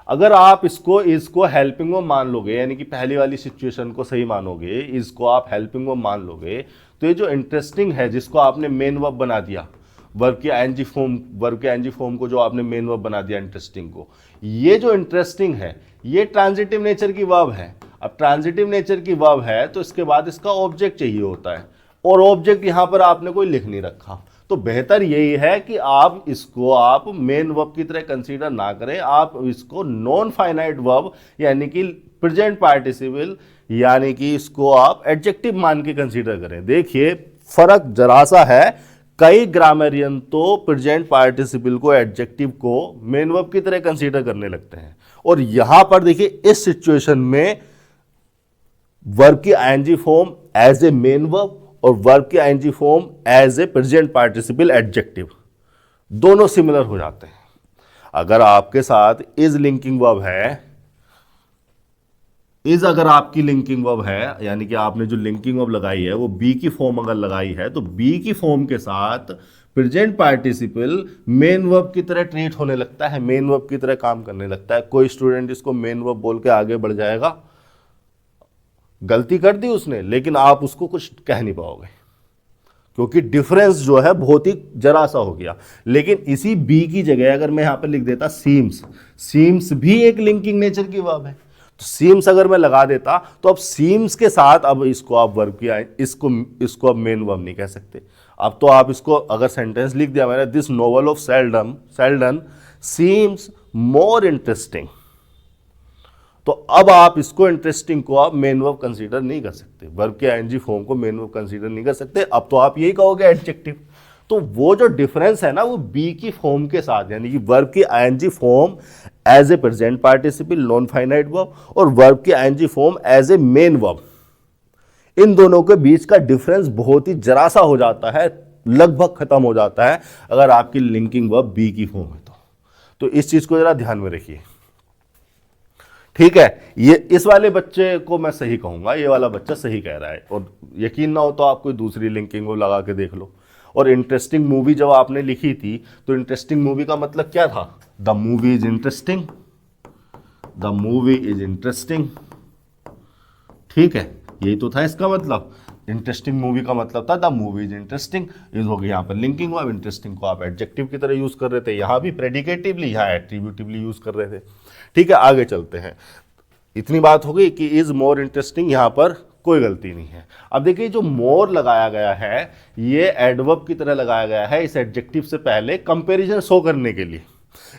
A: अगर आप इसको हेल्पिंग वर्ब मान लोगे, यानी कि पहली वाली सिचुएशन को सही मानोगे, इसको आप हेल्पिंग वर्ब मान लोगे, तो ये जो इंटरेस्टिंग है जिसको आपने मेन वर्ब बना दिया, वर्ब के आईएनजी फॉर्म को जो आपने मेन वर्ब बना दिया इंटरेस्टिंग को, ये जो इंटरेस्टिंग है ये ट्रांजिटिव नेचर की वर्ब है। अब ट्रांजिटिव नेचर की वर्ब है तो इसके बाद इसका ऑब्जेक्ट चाहिए होता है, और ऑब्जेक्ट यहां पर आपने कोई लिख नहीं रखा। तो बेहतर यही है कि आप इसको मेन वर्ब की तरह कंसीडर ना करें, आप इसको नॉन फाइनाइट वर्ब यानी कि प्रेजेंट पार्टिसिपल, यानी कि इसको आप एडजेक्टिव मान के कंसीडर करें। देखिए फर्क जरा सा है, कई ग्रामरियन तो प्रेजेंट पार्टिसिपल को, एडजेक्टिव को मेन वर्ब की तरह कंसीडर करने लगते हैं, और यहां पर देखिए इस सिचुएशन में वर्ब की ING form as a main verb और वर्ब की ING form as a present participle adjective दोनों सिमिलर हो जाते हैं। अगर आपके साथ इज लिंकिंग वर्ब है, इज अगर आपकी लिंकिंग वर्ब है, यानी कि आपने जो लिंकिंग वर्ब लगाई है वो बी की फॉर्म अगर लगाई है, तो बी की फॉर्म के साथ प्रेजेंट पार्टिसिपल मेन वर्ब की तरह ट्रीट होने लगता है, मेन वर्ब की तरह काम करने लगता है। कोई स्टूडेंट इसको मेन वर्ब बोल के आगे बढ़ जाएगा, गलती कर दी उसने, लेकिन आप उसको कुछ कह नहीं पाओगे क्योंकि डिफरेंस जो है बहुत ही जरा सा हो गया। लेकिन इसी बी की जगह अगर मैं यहां पर लिख देता सीम्स, सीम्स भी एक लिंकिंग नेचर की वर्ब है, तो सीम्स अगर मैं लगा देता तो अब सीम्स के साथ अब इसको आप वर्ब किया, इसको अब मेन वर्ब नहीं कह सकते। अब तो आप इसको अगर सेंटेंस लिख दिया मैंने, this novel of Seldon seems more interesting, तो अब आप इसको इंटरेस्टिंग को आप मेन वर्ब कंसीडर नहीं कर सकते, वर्ब के आईएनजी फॉर्म को मेन वर्ब कंसीडर नहीं कर सकते। अब तो आप यही कहोगे एडजेक्टिव। तो वो जो डिफरेंस है ना वो बी की फॉर्म के साथ, यानी कि वर्ब की ING form as a present participle non finite verb और वर्ब की ING form as a main verb, इन दोनों के बीच का डिफरेंस बहुत ही जरा सा हो जाता है, लगभग खत्म हो जाता है अगर आपकी लिंकिंग वर्ब बी की फॉर्म है तो इस चीज को जरा ध्यान में रखिए। ठीक है, ये इस वाले बच्चे को मैं सही कहूंगा, ये वाला बच्चा सही कह रहा है, और यकीन ना हो तो आप कोई दूसरी लिंकिंग को लगा के देख लो। और इंटरेस्टिंग मूवी जब आपने लिखी थी तो इंटरेस्टिंग मूवी का मतलब क्या था? The movie is interesting, the movie is interesting. ठीक है, यही तो था इसका मतलब। इंटरेस्टिंग मूवी का मतलब था the movie is interesting, is हो गया यहाँ पर लिंकिंग वर्ब। इंटरेस्टिंग को आप एडजेक्टिव की तरह यूज कर रहे थे, यहाँ भी प्रेडिकेटिवली, यहाँ एट्रीब्यूटिवली यूज कर रहे थे। ठीक है, आगे चलते हैं। इतनी बात हो गई कि इज मोर इंटरेस्टिंग, यहाँ पर कोई गलती नहीं है। अब देखिए जो मोर लगाया गया है ये एडवर्ब की तरह लगाया गया है इस एडजेक्टिव से पहले कंपैरिजन शो करने के लिए।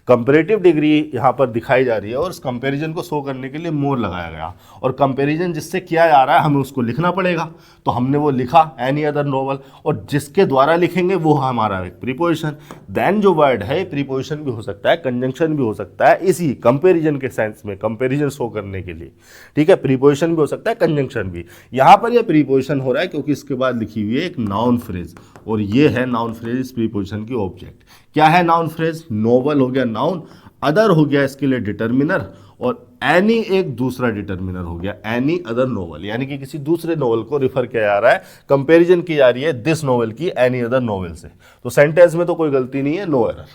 A: कंपैरेटिव डिग्री यहाँ पर दिखाई जा रही है और उस कंपैरिजन को शो करने के लिए मोर लगाया गया, और कंपैरिजन जिससे किया जा रहा है हमें उसको लिखना पड़ेगा, तो हमने वो लिखा एनी अदर नोवेल, और जिसके द्वारा लिखेंगे वो हमारा एक प्रीपोजिशन। देन जो वर्ड है प्रीपोजिशन भी हो सकता है, कंजंक्शन भी हो सकता है, इसी कंपैरिजन के सेंस में, कंपैरिजन शो करने के लिए। ठीक है, प्रीपोजिशन भी हो सकता है, कंजंक्शन भी। यहाँ पर यह प्रीपोजिशन हो रहा है क्योंकि इसके बाद लिखी हुई है एक नाउन फ्रेज, और ये है नाउन फ्रेज इस प्रीपोजिशन की ऑब्जेक्ट। क्या है नाउन फ्रेज? नोवेल हो गया नाउन, अदर हो गया इसके लिए डिटर्मिनर, और एनी एक दूसरा डिटर्मिनर हो गया, एनी अदर नोवेल, यानी कि किसी दूसरे नोवेल को रिफर किया जा रहा है, कंपैरिजन की जा रही है दिस नोवेल की एनी अदर नोवेल से। तो सेंटेंस में तो कोई गलती नहीं है, नो एरर।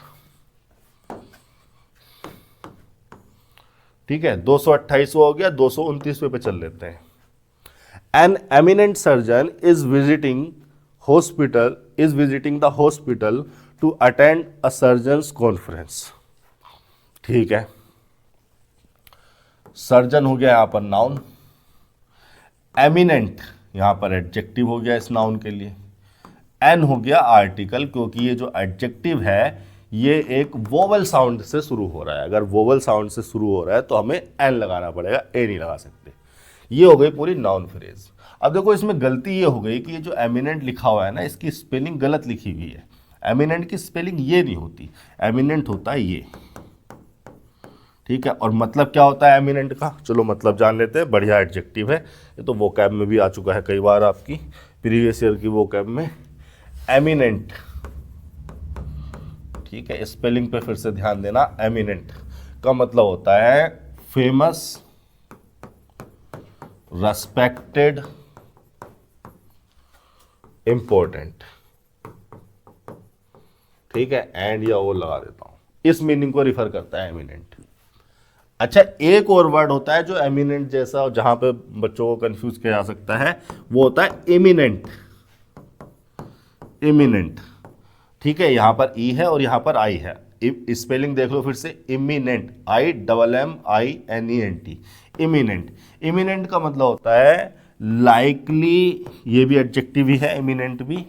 A: ठीक है, 228 हो गया, 229 पे चल लेते हैं। An eminent surgeon is visiting the hospital to attend a surgeons conference. ठीक है, सर्जन हो गया यहां पर नाउन, एमिनेंट यहां पर एडजेक्टिव हो गया इस नाउन के लिए, एन हो गया आर्टिकल, क्योंकि ये जो एडजेक्टिव है ये एक वोवल साउंड से शुरू हो रहा है। अगर वोवल साउंड से शुरू हो रहा है तो हमें एन लगाना पड़ेगा, ए नहीं लगा सकते। ये हो गई पूरी नाउन फ्रेज। अब देखो इसमें गलती ये हो गई कि ये जो एमिनेंट लिखा हुआ है ना, इसकी स्पेलिंग गलत लिखी हुई है। एमिनेंट की स्पेलिंग ये नहीं होती, एमिनेंट होता है ये, ठीक है। और मतलब क्या होता है एमिनेंट का, चलो मतलब जान लेते हैं। बढ़िया एडजेक्टिव है ये, तो वोकैब में भी आ चुका है कई बार आपकी प्रीवियस ईयर की वोकैब में, एमिनेंट, ठीक है। स्पेलिंग पे फिर से ध्यान देना। एमिनेंट का मतलब होता है फेमस, रेस्पेक्टेड, इंपॉर्टेंट, ठीक है। एंड या वो लगा देता हूं, इस मीनिंग को रिफर करता है एमिनेंट। अच्छा, एक और वर्ड होता है जो एमिनेंट जैसा, जहां पे बच्चों को कंफ्यूज किया जा सकता है, वो होता है इमिनेंट। इमिनेंट, ठीक है। यहां पर ई है और यहां पर आई है। स्पेलिंग देख लो फिर से, इमिनेंट, IMMINENT, इमिनेंट। इमिनेंट का मतलब होता है लाइकली, ये भी एडजेक्टिव ही है इमिनेंट भी,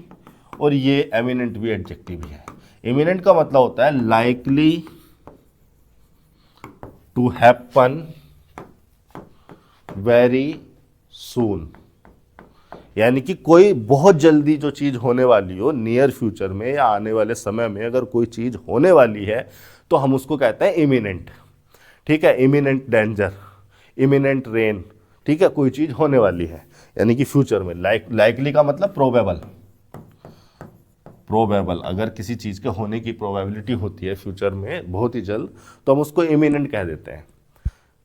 A: और ये एमिनेंट भी एडजेक्टिव ही है। इमिनेंट का मतलब होता है likely to happen very soon, यानी कि कोई बहुत जल्दी जो चीज होने वाली हो, नियर फ्यूचर में या आने वाले समय में अगर कोई चीज होने वाली है तो हम उसको कहते हैं इमिनेंट, ठीक है। इमिनेंट डेंजर, इमिनेंट रेन, ठीक है। कोई चीज होने वाली है यानी कि फ्यूचर में। लाइकली का मतलब प्रोबेबल, प्रोबेबल, अगर किसी चीज के होने की प्रोबेबिलिटी होती है फ्यूचर में बहुत ही जल्द, तो हम उसको इमिनेंट कह देते हैं।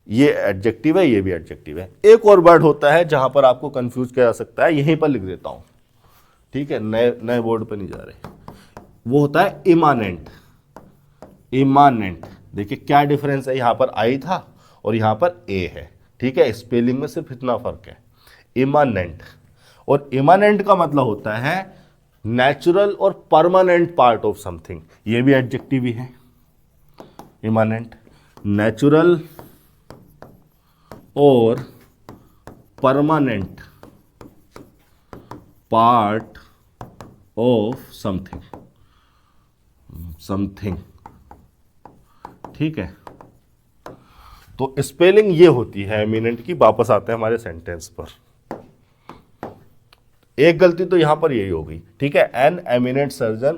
A: ये एडजेक्टिव है, ये भी एडजेक्टिव है। एक और वर्ड होता है जहां पर आपको कंफ्यूज किया जा सकता है, यहीं पर लिख देता हूं, ठीक है, नए बोर्ड पर नहीं जा रहे। वो होता है इमानेंट। इमानेंट, देखिए क्या डिफरेंस है, यहां पर आई था और यहां पर ए है, ठीक है। स्पेलिंग में सिर्फ इतना फर्क है, इमानेंट। और इमानेंट का मतलब होता है नेचुरल और परमानेंट पार्ट ऑफ समथिंग, ये भी एडजेक्टिव ही है। इमानेंट, नेचुरल और permanent part of something, something, ठीक है। तो स्पेलिंग ये होती है एमिनेंट की। वापस आते हैं हमारे सेंटेंस पर। एक गलती तो यहां पर यही हो गई, ठीक है। एन एमिनेंट सर्जन,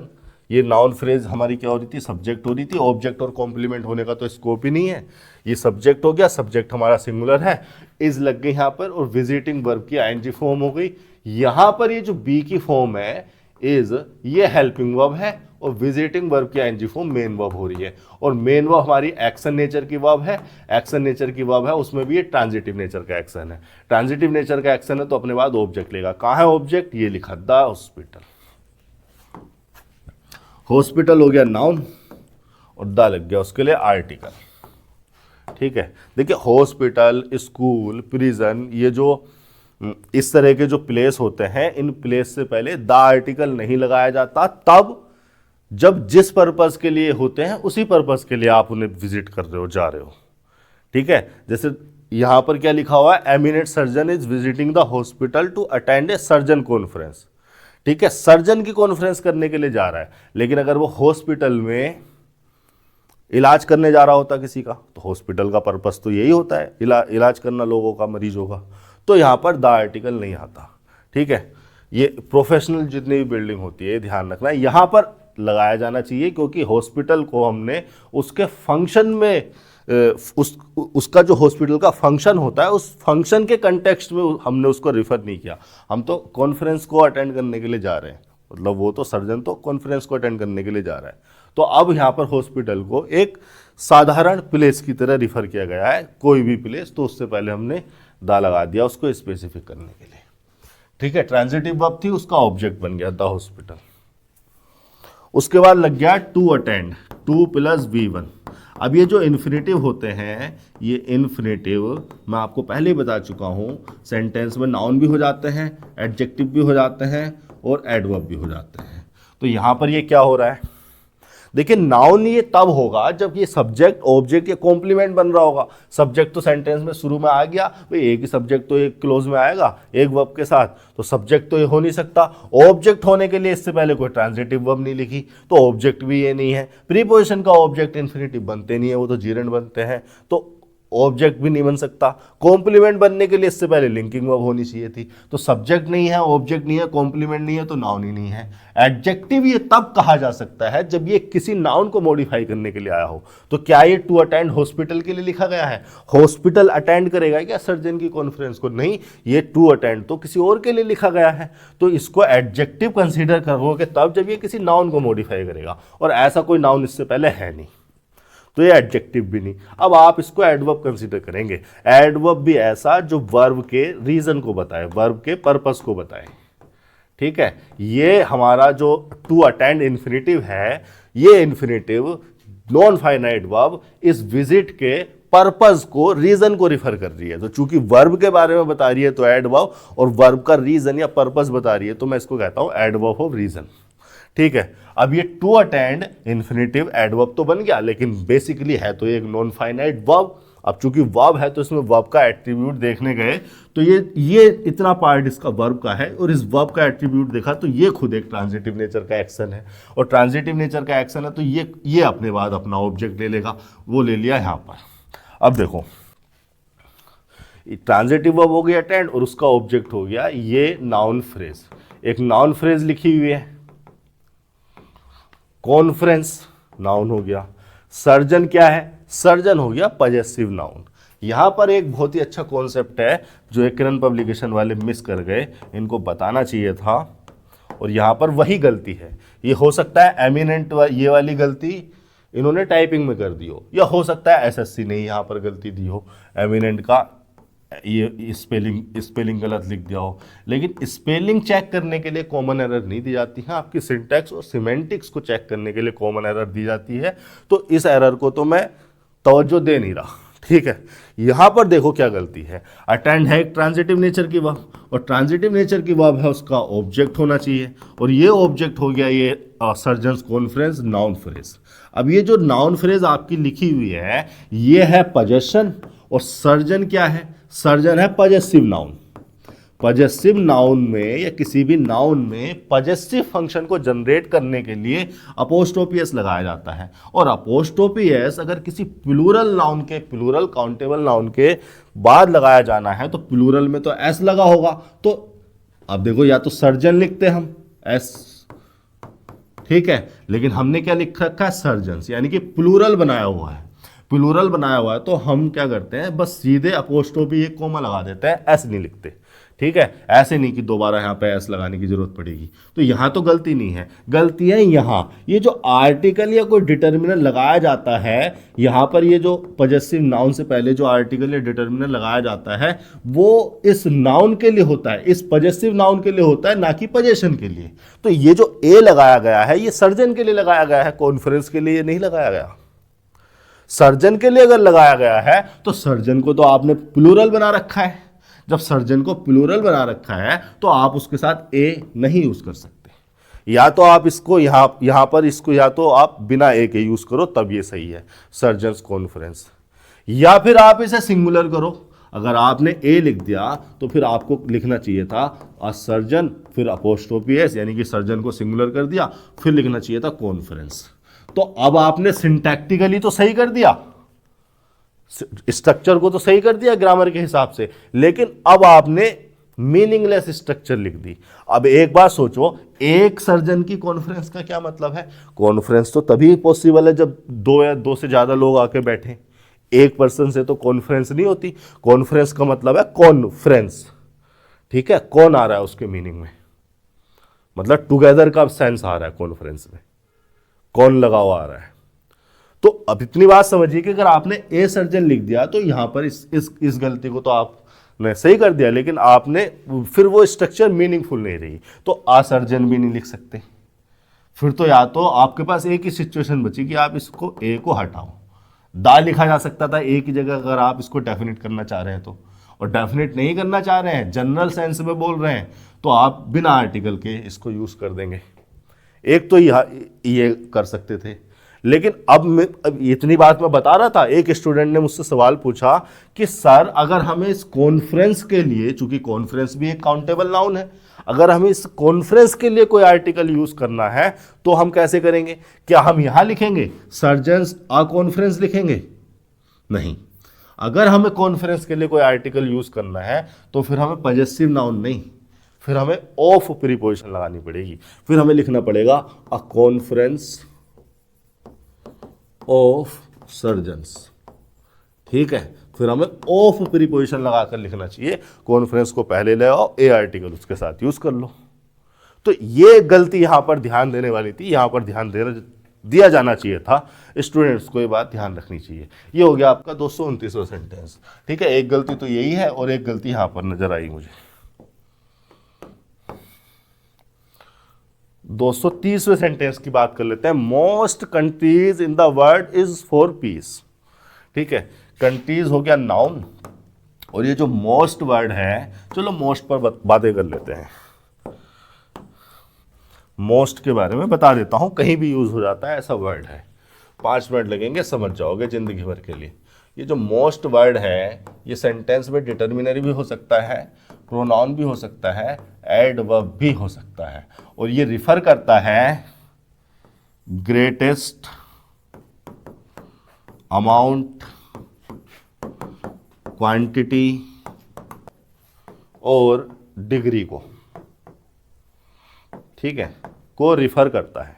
A: ये नाउन फ्रेज हमारी क्या हो रही थी, सब्जेक्ट हो रही थी। ऑब्जेक्ट और कॉम्प्लीमेंट होने का तो स्कोप ही नहीं है, ये सब्जेक्ट हो गया, सब्जेक्ट हमारा सिंगुलर है, इज लग गई यहां पर, और विजिटिंग वर्ब की आईएनजी फॉर्म हो गई। यहां पर ये जो बी की फॉर्म है इज, ये हेल्पिंग वर्ब है, और विजिटिंग वर्ब की आईएनजी फॉर्म मेन वर्ब हो रही है। और मेन वर्ब हमारी एक्शन नेचर की वर्ब है, एक्शन नेचर की वर्ब है, उसमें भी ये ट्रांजिटिव नेचर का एक्शन है। ट्रांजिटिव नेचर का एक्शन है तो अपने बाद ऑब्जेक्ट लेगा। कहां है ऑब्जेक्ट, ये लिखा, द हॉस्पिटल। हॉस्पिटल हो गया नाउन और द लग गया उसके लिए आर्टिकल, ठीक है। देखिए हॉस्पिटल, स्कूल, प्रिजन, ये जो इस तरह के जो प्लेस होते हैं, इन प्लेस से पहले द आर्टिकल नहीं लगाया जाता, तब जब जिस पर्पस के लिए होते हैं उसी पर्पस के लिए आप उन्हें विजिट कर रहे हो, जा रहे हो, ठीक है। जैसे यहां पर क्या लिखा हुआ है, eminent surgeon is visiting the hospital to attend a surgeon conference, ठीक है। सर्जन की कॉन्फ्रेंस करने के लिए जा रहा है, लेकिन अगर वो हॉस्पिटल में इलाज करने जा रहा होता किसी का, तो हॉस्पिटल का पर्पस तो यही होता है, इलाज करना लोगों का, मरीजों का। तो यहां पर द आर्टिकल नहीं आता, ठीक है। ये प्रोफेशनल जितनी भी बिल्डिंग होती है ध्यान रखना, यहां पर लगाया जाना चाहिए, क्योंकि हॉस्पिटल को हमने उसके फंक्शन में, उसका जो हॉस्पिटल का फंक्शन होता है उस फंक्शन के कंटेक्स्ट में हमने उसको रिफर नहीं किया। हम तो कॉन्फ्रेंस को अटेंड करने के लिए जा रहे हैं, मतलब वो तो सर्जन तो कॉन्फ्रेंस को अटेंड करने के लिए जा रहा है। तो अब यहाँ पर हॉस्पिटल को एक साधारण प्लेस की तरह रिफर किया गया है, कोई भी प्लेस, तो उससे पहले हमने दा लगा दिया उसको स्पेसिफिक करने के लिए, ठीक है। ट्रांजिटिव वर्ब थी, उसका ऑब्जेक्ट बन गया द हॉस्पिटल। उसके बाद लग गया टू अटेंड, 2 + V1। अब ये जो इन्फिनेटिव होते हैं, ये इन्फिनेटिव मैं आपको पहले ही बता चुका हूं, सेंटेंस में नाउन भी हो जाते हैं, एडजेक्टिव भी हो जाते हैं और एडवर्ब भी हो जाते हैं। तो यहां पर ये क्या हो रहा है, देखिए नाउन ये तब होगा जब ये सब्जेक्ट, ऑब्जेक्ट या कॉम्प्लीमेंट बन रहा होगा। सब्जेक्ट तो सेंटेंस में शुरू में आ गया, भाई एक ही सब्जेक्ट तो एक क्लोज में आएगा एक वर्ब के साथ, तो सब्जेक्ट तो ये हो नहीं सकता। ऑब्जेक्ट होने के लिए इससे पहले कोई ट्रांजिटिव वर्ब नहीं लिखी, तो ऑब्जेक्ट भी ये नहीं है। प्रीपोजिशन का ऑब्जेक्ट इन्फिनेटिव बनते नहीं है, वो तो जीरेंड बनते हैं। तो ऑब्जेक्ट भी नहीं बन सकता। कॉम्प्लीमेंट बनने के लिए इससे पहले लिंकिंग वर्ब होनी चाहिए थी। तो सब्जेक्ट नहीं है, ऑब्जेक्ट नहीं है, कॉम्प्लीमेंट नहीं है, तो नाउन ही नहीं है। एडजेक्टिव ये तब कहा जा सकता है जब ये किसी नाउन को मॉडिफाई करने के लिए आया हो। तो क्या ये टू अटेंड हॉस्पिटल के लिए लिखा गया है? हॉस्पिटल अटेंड करेगा क्या सर्जन की कॉन्फ्रेंस को? नहीं, ये टू अटेंड तो किसी और के लिए लिखा गया है। तो इसको एडजेक्टिव कंसीडर करोगे तब जब ये किसी नाउन को मॉडिफाई करेगा, और ऐसा कोई नाउन इससे पहले है नहीं, तो ये एडजेक्टिव भी नहीं। अब आप इसको एडवर्ब कंसीडर करेंगे। एडवर्ब भी ऐसा जो वर्ब के रीजन को बताए, वर्ब के पर्पस को बताए। ठीक है, ये हमारा जो टू अटेंड इन्फिनेटिव है, ये इन्फिनेटिव नॉन फाइनाइट वर्ब इस विजिट के पर्पस को, रीजन को रिफर कर रही है। तो चूंकि वर्ब के बारे में बता रही है तो एडवर्ब, और वर्ब का रीजन या पर्पस बता रही है तो मैं इसको कहता हूं एडवर्ब ऑफ रीजन। ठीक है, अब ये टू अटेंड इन्फिनेटिव एडवर्ब तो बन गया, लेकिन बेसिकली है तो एक नॉन फाइनाइट वर्ब। अब चूंकि वर्ब है तो इसमें वर्ब का एट्रीब्यूट देखने गए तो ये इतना पार्ट इसका वर्ब का है, और इस वर्ब का एट्रीब्यूट देखा तो ये खुद एक ट्रांजिटिव नेचर का एक्शन है, और ट्रांजिटिव नेचर का एक्शन है तो ये अपने बाद अपना ऑब्जेक्ट ले लेगा। वो ले लिया यहां पर। अब देखो, ट्रांजिटिव वर्ब हो गया अटेंड, और उसका ऑब्जेक्ट हो गया ये नाउन फ्रेज। एक नाउन फ्रेज लिखी हुई है, कॉन्फ्रेंस नाउन हो गया। सर्जन क्या है? सर्जन हो गया पजेसिव नाउन। यहां पर एक बहुत ही अच्छा कॉन्सेप्ट है जो एक किरण पब्लिकेशन वाले मिस कर गए, इनको बताना चाहिए था, और यहां पर वही गलती है। ये हो सकता है एमिनेंट ये वाली गलती इन्होंने टाइपिंग में कर दी हो, या हो सकता है एसएससी ने यहां पर गलती दी हो, एमिनेंट का ये स्पेलिंग गलत लिख दिया हो। लेकिन स्पेलिंग चेक करने के लिए कॉमन एरर नहीं दी जाती है, आपकी सिंटैक्स और सिमेंटिक्स को चेक करने के लिए कॉमन एरर दी जाती है। तो इस एरर को तो मैं तवज्जो दे नहीं रहा। ठीक है, यहां पर देखो क्या गलती है। अटेंड है एक ट्रांजिटिव नेचर की वर्ब, और ट्रांजिटिव नेचर की वर्ब है, उसका ऑब्जेक्ट होना चाहिए, और ये ऑब्जेक्ट हो गया ये सर्जन्स कॉन्फ्रेंस नाउन फ्रेज। अब ये जो नाउन फ्रेज आपकी लिखी हुई है ये है पजेशन, और सर्जन क्या है? सर्जन है पजेसिव नाउन। पजेसिव नाउन में या किसी भी नाउन में पजेसिव फंक्शन को जनरेट करने के लिए अपोस्ट्रोफी एस लगाया जाता है, और अपोस्ट्रोफी एस अगर किसी प्लूरल नाउन के, प्लूरल काउंटेबल नाउन के बाद लगाया जाना है तो प्लूरल में तो एस लगा होगा। तो अब देखो, या तो सर्जन लिखते हम एस, ठीक है, लेकिन हमने क्या लिख रखा है? सर्जन्स, यानी कि प्लूरल बनाया हुआ है। प्लूरल बनाया हुआ है तो हम क्या करते हैं, बस सीधे अपोस्ट्रोफी एक कोमा लगा देते हैं, एस नहीं लिखते। ठीक है, ऐसे नहीं कि दोबारा यहाँ पे एस लगाने की जरूरत पड़ेगी। तो यहाँ तो गलती नहीं है, गलती है यहाँ। ये जो आर्टिकल या कोई डिटर्मिनर लगाया जाता है, यहाँ पर ये जो पजेसिव नाउन से पहले जो आर्टिकल या डिटर्मिनर लगाया जाता है वो इस नाउन के लिए होता है, इस पजेसिव नाउन के लिए होता है, ना कि पजेशन के लिए। तो ये जो ए लगाया गया है ये सर्जन के लिए लगाया गया है, कॉन्फ्रेंस के लिए नहीं लगाया गया। सर्जन के लिए अगर लगाया गया है तो सर्जन को तो आपने प्लूरल बना रखा है। जब सर्जन को प्लूरल बना रखा है तो आप उसके साथ ए नहीं यूज कर सकते। या तो आप इसको यहां पर इसको या तो आप बिना ए के यूज करो, तब ये सही है सर्जन्स कॉन्फ्रेंस, या फिर आप इसे सिंगुलर करो। अगर आपने ए लिख दिया तो फिर आपको लिखना चाहिए था अ सर्जन, फिर अपोस्ट्रोफी एस, यानी कि सर्जन को सिंगुलर कर दिया, फिर लिखना चाहिए था कॉन्फ्रेंस। तो अब आपने सिंटैक्टिकली तो सही कर दिया, स्ट्रक्चर को तो सही कर दिया ग्रामर के हिसाब से, लेकिन अब आपने मीनिंगलेस स्ट्रक्चर लिख दी। अब एक बात सोचो, एक सर्जन की कॉन्फ्रेंस का क्या मतलब है? कॉन्फ्रेंस तो तभी पॉसिबल है जब दो या दो से ज्यादा लोग आके बैठे। एक पर्सन से तो कॉन्फ्रेंस नहीं होती। कॉन्फ्रेंस का मतलब है कॉन्फ्रेंस, ठीक है, कौन आ रहा है उसके मीनिंग में, मतलब टुगेदर का सेंस आ रहा है कॉन्फ्रेंस में, कौन लगा हुआ आ रहा है। तो अब इतनी बात समझिए कि अगर आपने ए सर्जन लिख दिया तो यहां पर इस गलती को तो आपने सही कर दिया, लेकिन आपने फिर वो स्ट्रक्चर मीनिंगफुल नहीं रही। तो आ सर्जन भी नहीं लिख सकते। फिर तो या तो आपके पास एक ही सिचुएशन बची कि आप इसको ए को हटाओ, दा लिखा जा सकता था ए की जगह, अगर आप इसको डेफिनेट करना चाह रहे हैं तो। और डेफिनेट नहीं करना चाह रहे हैं, जनरल सेंस में बोल रहे हैं, तो आप बिना आर्टिकल के इसको यूज कर देंगे। एक तो ये कर सकते थे, लेकिन अब इतनी बात मैं बता रहा था। एक स्टूडेंट ने मुझसे सवाल पूछा कि सर अगर हमें इस कॉन्फ्रेंस के लिए, चूंकि कॉन्फ्रेंस भी एक काउंटेबल नाउन है, अगर हमें इस कॉन्फ्रेंस के लिए कोई आर्टिकल यूज करना है तो हम कैसे करेंगे? क्या हम यहां लिखेंगे सर्जन्स आ कॉन्फ्रेंस लिखेंगे? नहीं। अगर हमें कॉन्फ्रेंस के लिए कोई आर्टिकल यूज करना है तो फिर हमें पजेसिव नाउन नहीं, फिर हमें ऑफ प्रीपोजिशन लगानी पड़ेगी। फिर हमें लिखना पड़ेगा अ कॉन्फ्रेंस ऑफ सर्जन्स। ठीक है, फिर हमें ऑफ प्रीपोजिशन लगाकर लिखना चाहिए। कॉन्फ्रेंस को पहले ले आओ, ए आर्टिकल उसके साथ यूज कर लो। तो ये गलती यहां पर ध्यान देने वाली थी, यहां पर ध्यान दिया जाना चाहिए था। स्टूडेंट्स को ये बात ध्यान रखनी चाहिए। ये हो गया आपका 229वां सेंटेंस। ठीक है, एक गलती तो यही है और एक गलती यहां पर नजर आई मुझे। 230वें सेंटेंस की बात कर लेते हैं। Most countries in the world is for piece. ठीक है, कंट्रीज हो गया नाउन, और ये जो मोस्ट वर्ड है, चलो मोस्ट पर बातें कर लेते हैं। मोस्ट के बारे में बता देता हूं, कहीं भी यूज हो जाता है ऐसा वर्ड है। 5 मिनट लगेंगे, समझ जाओगे जिंदगी भर के लिए। ये जो मोस्ट वर्ड है, ये सेंटेंस में डिटर्मिनर भी हो सकता है, प्रोनाउन भी हो सकता है, एडवर्ब भी हो सकता है, और ये रिफर करता है ग्रेटेस्ट अमाउंट, क्वांटिटी और डिग्री को। ठीक है, को रिफर करता है।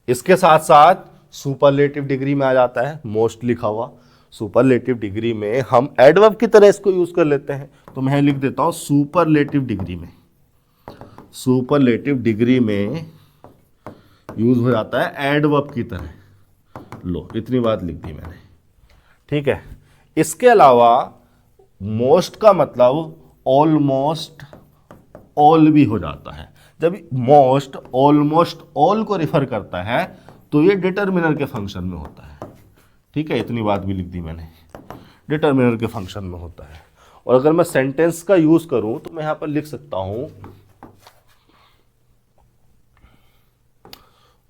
A: इसके साथ साथ सुपरलेटिव डिग्री में आ जाता है मोस्ट लिखा हुआ। सुपरलेटिव डिग्री में हम एडवर्ब की तरह इसको यूज कर लेते हैं, तो मैं लिख देता हूं सुपरलेटिव डिग्री में। सुपरलेटिव डिग्री में यूज हो जाता है एडवर्ब की तरह। लो, इतनी बात लिख दी मैंने। ठीक है, इसके अलावा मोस्ट का मतलब ऑलमोस्ट ऑल भी हो जाता है। जब मोस्ट ऑलमोस्ट ऑल को रिफर करता है तो ये डिटर्मिनर के फंक्शन में होता है। ठीक है, इतनी बात भी लिख दी मैंने, डिटर्मिनर के फंक्शन में होता है। और अगर मैं सेंटेंस का यूज करूं तो मैं यहां पर लिख सकता हूं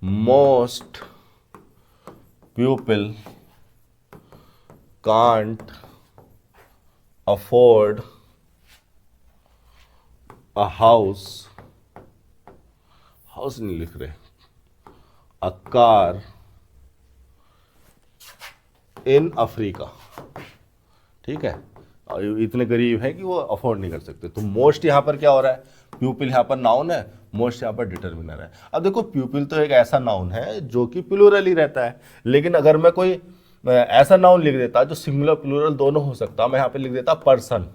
A: most people can't afford a house, house नहीं लिख रहे, अ कार इन अफ्रीका। ठीक है, इतने गरीब है कि वो अफोर्ड नहीं कर सकते। तो मोस्ट यहां पर क्या हो रहा है, प्यूपिल यहां पर नाउन है, मोस्ट यहां पर डिटर्मिनर है। अब देखो, प्यूपिल तो एक ऐसा नाउन है जो कि प्लूरल ही रहता है, लेकिन अगर मैं कोई ऐसा नाउन लिख देता जो सिंगुलर प्लूरल दोनों हो सकता, मैं यहां पर लिख देता पर्सन।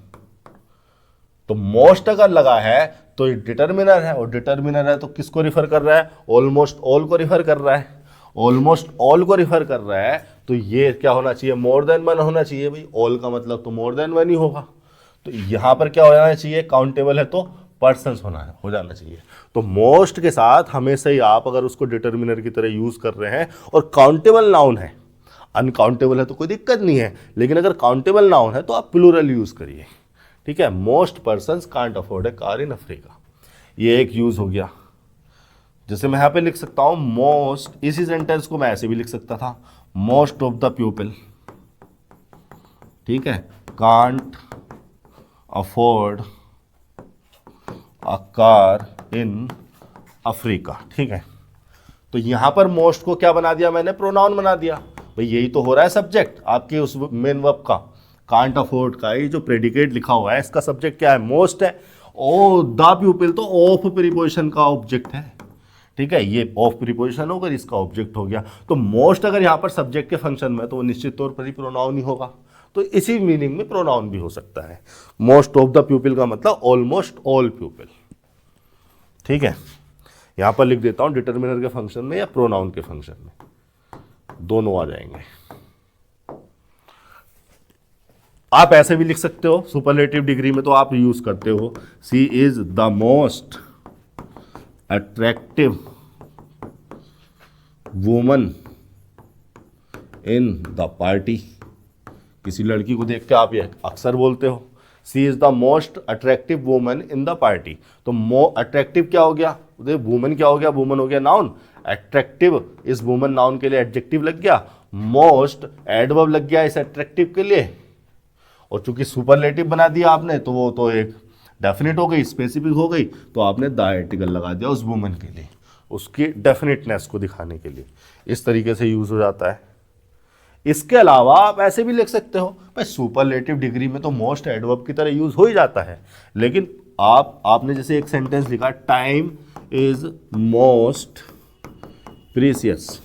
A: तो मोस्ट अगर लगा है तो डिटर्मिनर है, और डिटर्मिनर है तो किसको रिफर कर रहा है, ऑलमोस्ट ऑल को रिफर कर रहा है। ऑलमोस्ट ऑल को रिफर कर रहा है तो ये क्या होना चाहिए, मोर देन वन होना चाहिए भाई। ऑल का मतलब तो मोर देन वन ही होगा। तो यहां पर क्या हो जाना चाहिए, काउंटेबल है तो पर्सन्स हो जाना चाहिए। तो मोस्ट के साथ हमेशा ही आप अगर उसको डिटर्मिनर की तरह यूज कर रहे हैं और काउंटेबल नाउन है, अनकाउंटेबल है तो कोई दिक्कत नहीं है, लेकिन अगर काउंटेबल नाउन है तो आप प्लूरल यूज करिए। ठीक है, most persons can't afford A car in Africa, ये एक यूज हो गया। जैसे मैं यहां पे लिख सकता हूं मोस्ट, इसी सेंटेंस को मैं ऐसे भी लिख सकता था, मोस्ट ऑफ द पीपल, ठीक है, can't afford a car in Africa. ठीक है, तो यहां पर मोस्ट को क्या बना दिया मैंने, प्रोनाउन बना दिया। भाई यही तो हो रहा है सब्जेक्ट आपके उस मेन वर्ब का, कांट अफोर्ड का। ये जो प्रेडिकेट लिखा हुआ है इसका सब्जेक्ट क्या है, मोस्ट है। ओ द प्यूपिल तो ऑफ प्रीपोजिशन का ऑब्जेक्ट है। ठीक है, ये ऑफ प्रीपोजिशन होगा, इसका ऑब्जेक्ट हो गया। तो मोस्ट अगर यहां पर सब्जेक्ट के फंक्शन में तो वो निश्चित तौर पर ही प्रोनाउन ही होगा। तो इसी मीनिंग में प्रोनाउन भी हो सकता है। मोस्ट ऑफ द प्यूपिल का मतलब ऑलमोस्ट ऑल प्यूपिल। ठीक है, यहां पर लिख देता हूं डिटर्मिनर के फंक्शन में या प्रोनाउन के फंक्शन में, दोनों आ जाएंगे। आप ऐसे भी लिख सकते हो, सुपरलेटिव डिग्री में तो आप यूज करते हो, she is the most attractive woman in the party. किसी लड़की को देख के आप ये अक्सर बोलते हो, she is the most attractive woman in the party. तो अट्रैक्टिव क्या हो गया, वुमन क्या हो गया, वुमन हो गया नाउन, अट्रैक्टिव इस वुमन नाउन के लिए एडजेक्टिव लग गया, मोस्ट एडवर्ब लग गया इस अट्रैक्टिव के लिए। और चूंकि सुपरलेटिव बना दिया आपने तो वो तो एक डेफिनेट हो गई, स्पेसिफिक हो गई, तो आपने द आर्टिकल लगा दिया उस वुमन के लिए, उसकी डेफिनेटनेस को दिखाने के लिए। इस तरीके से यूज हो जाता है। इसके अलावा आप ऐसे भी लिख सकते हो भाई, सुपरलेटिव डिग्री में तो मोस्ट एडवर्ब की तरह यूज हो ही जाता है, लेकिन आपने जैसे एक सेंटेंस लिखा, टाइम इज मोस्ट प्रीसियस,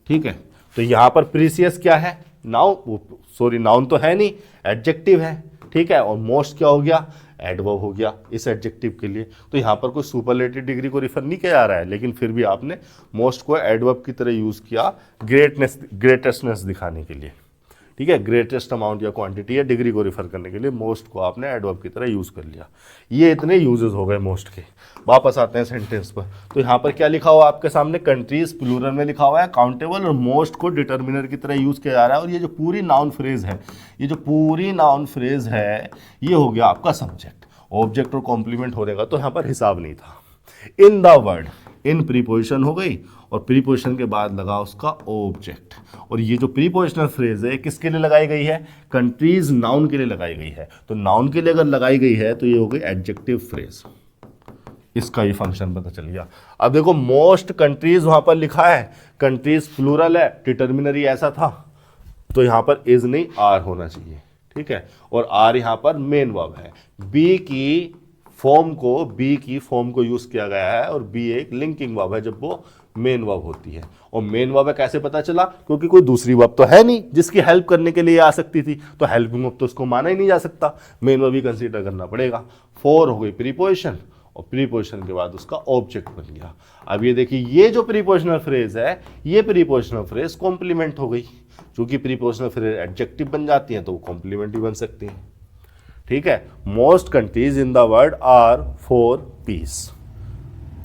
A: ठीक है, तो यहां पर प्रीसियस क्या है, नाउन तो है नहीं, एडजेक्टिव है, ठीक है, और मोस्ट क्या हो गया, एडवर्ब हो गया इस एडजेक्टिव के लिए। तो यहाँ पर कोई सुपरलेटिव डिग्री को रिफर नहीं किया जा रहा है, लेकिन फिर भी आपने मोस्ट को एडवर्ब की तरह यूज किया ग्रेटेस्टनेस दिखाने के लिए, ठीक है, ग्रेटेस्ट अमाउंट या क्वांटिटी या डिग्री को रिफर करने के लिए मोस्ट को आपने एडवर्ब की तरह यूज कर लिया। ये इतने यूजेस हो गए मोस्ट के। वापस आते हैं सेंटेंस पर, तो यहाँ पर क्या लिखा हुआ आपके सामने, कंट्रीज प्लूरल में लिखा हुआ है, काउंटेबल, और मोस्ट को डिटर्मिनर की तरह यूज किया जा रहा है। और ये जो पूरी नाउन फ्रेज है, ये हो गया आपका सब्जेक्ट, ऑब्जेक्ट और कॉम्प्लीमेंट होने का तो यहाँ पर हिसाब नहीं था। In the word, in preposition हो गई, और प्रीपोजिशन के बाद लगा उसका ऑब्जेक्ट। और ये जो प्रीपोजिशनल फ्रेज है किसके लिए लगाई गई है, कंट्रीज नाउन के लिए लगाई गई है। तो नाउन के लिए अगर लगाई गई है तो ये हो गई एडजेक्टिव फ्रेज, इसका ये फंक्शन पता चल गया। अब देखो, मोस्ट कंट्रीज वहां पर लिखा है, कंट्रीज प्लूरल है, डिटर्मिनरी ऐसा था, तो यहां पर इज नहीं आर होना चाहिए, ठीक है, और आर यहां पर मेन वर्ब है। बी की फॉर्म को यूज किया गया है, और बी एक लिंकिंग वर्ब है जब वो मेन वर्ब होती है। और मेन वर्ब है कैसे पता चला, क्योंकि कोई दूसरी वर्ब तो है नहीं जिसकी हेल्प करने के लिए आ सकती थी, तो हेल्पिंग वर्ब तो उसको माना ही नहीं जा सकता, मेन वर्ब ही कंसीडर करना पड़ेगा। 4 हो गई प्रीपोजिशन, और प्रीपोजिशन के बाद उसका ऑब्जेक्ट बन गया। अब ये देखिए, ये जो प्रीपोजिशनल फ्रेज है, ये प्रीपोजिशनल फ्रेज कॉम्प्लीमेंट हो गई, क्योंकि प्रीपोजिशनल फ्रेज एडजेक्टिव बन जाती हैं तो वो कॉम्प्लीमेंट भी बन सकती हैं, ठीक है। Most countries in the world are for peace,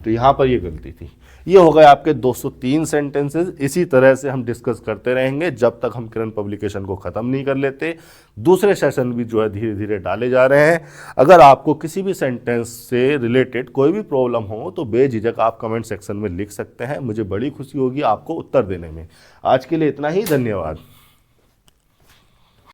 A: तो यहां पर ये गलती थी। ये हो गए आपके 203 सेंटेंसेस। इसी तरह से हम डिस्कस करते रहेंगे जब तक हम किरण पब्लिकेशन को ख़त्म नहीं कर लेते। दूसरे सेशन भी जो है धीरे धीरे डाले जा रहे हैं। अगर आपको किसी भी सेंटेंस से रिलेटेड कोई भी प्रॉब्लम हो तो बेझिझक आप कमेंट सेक्शन में लिख सकते हैं, मुझे बड़ी खुशी होगी आपको उत्तर देने में। आज के लिए इतना ही, धन्यवाद।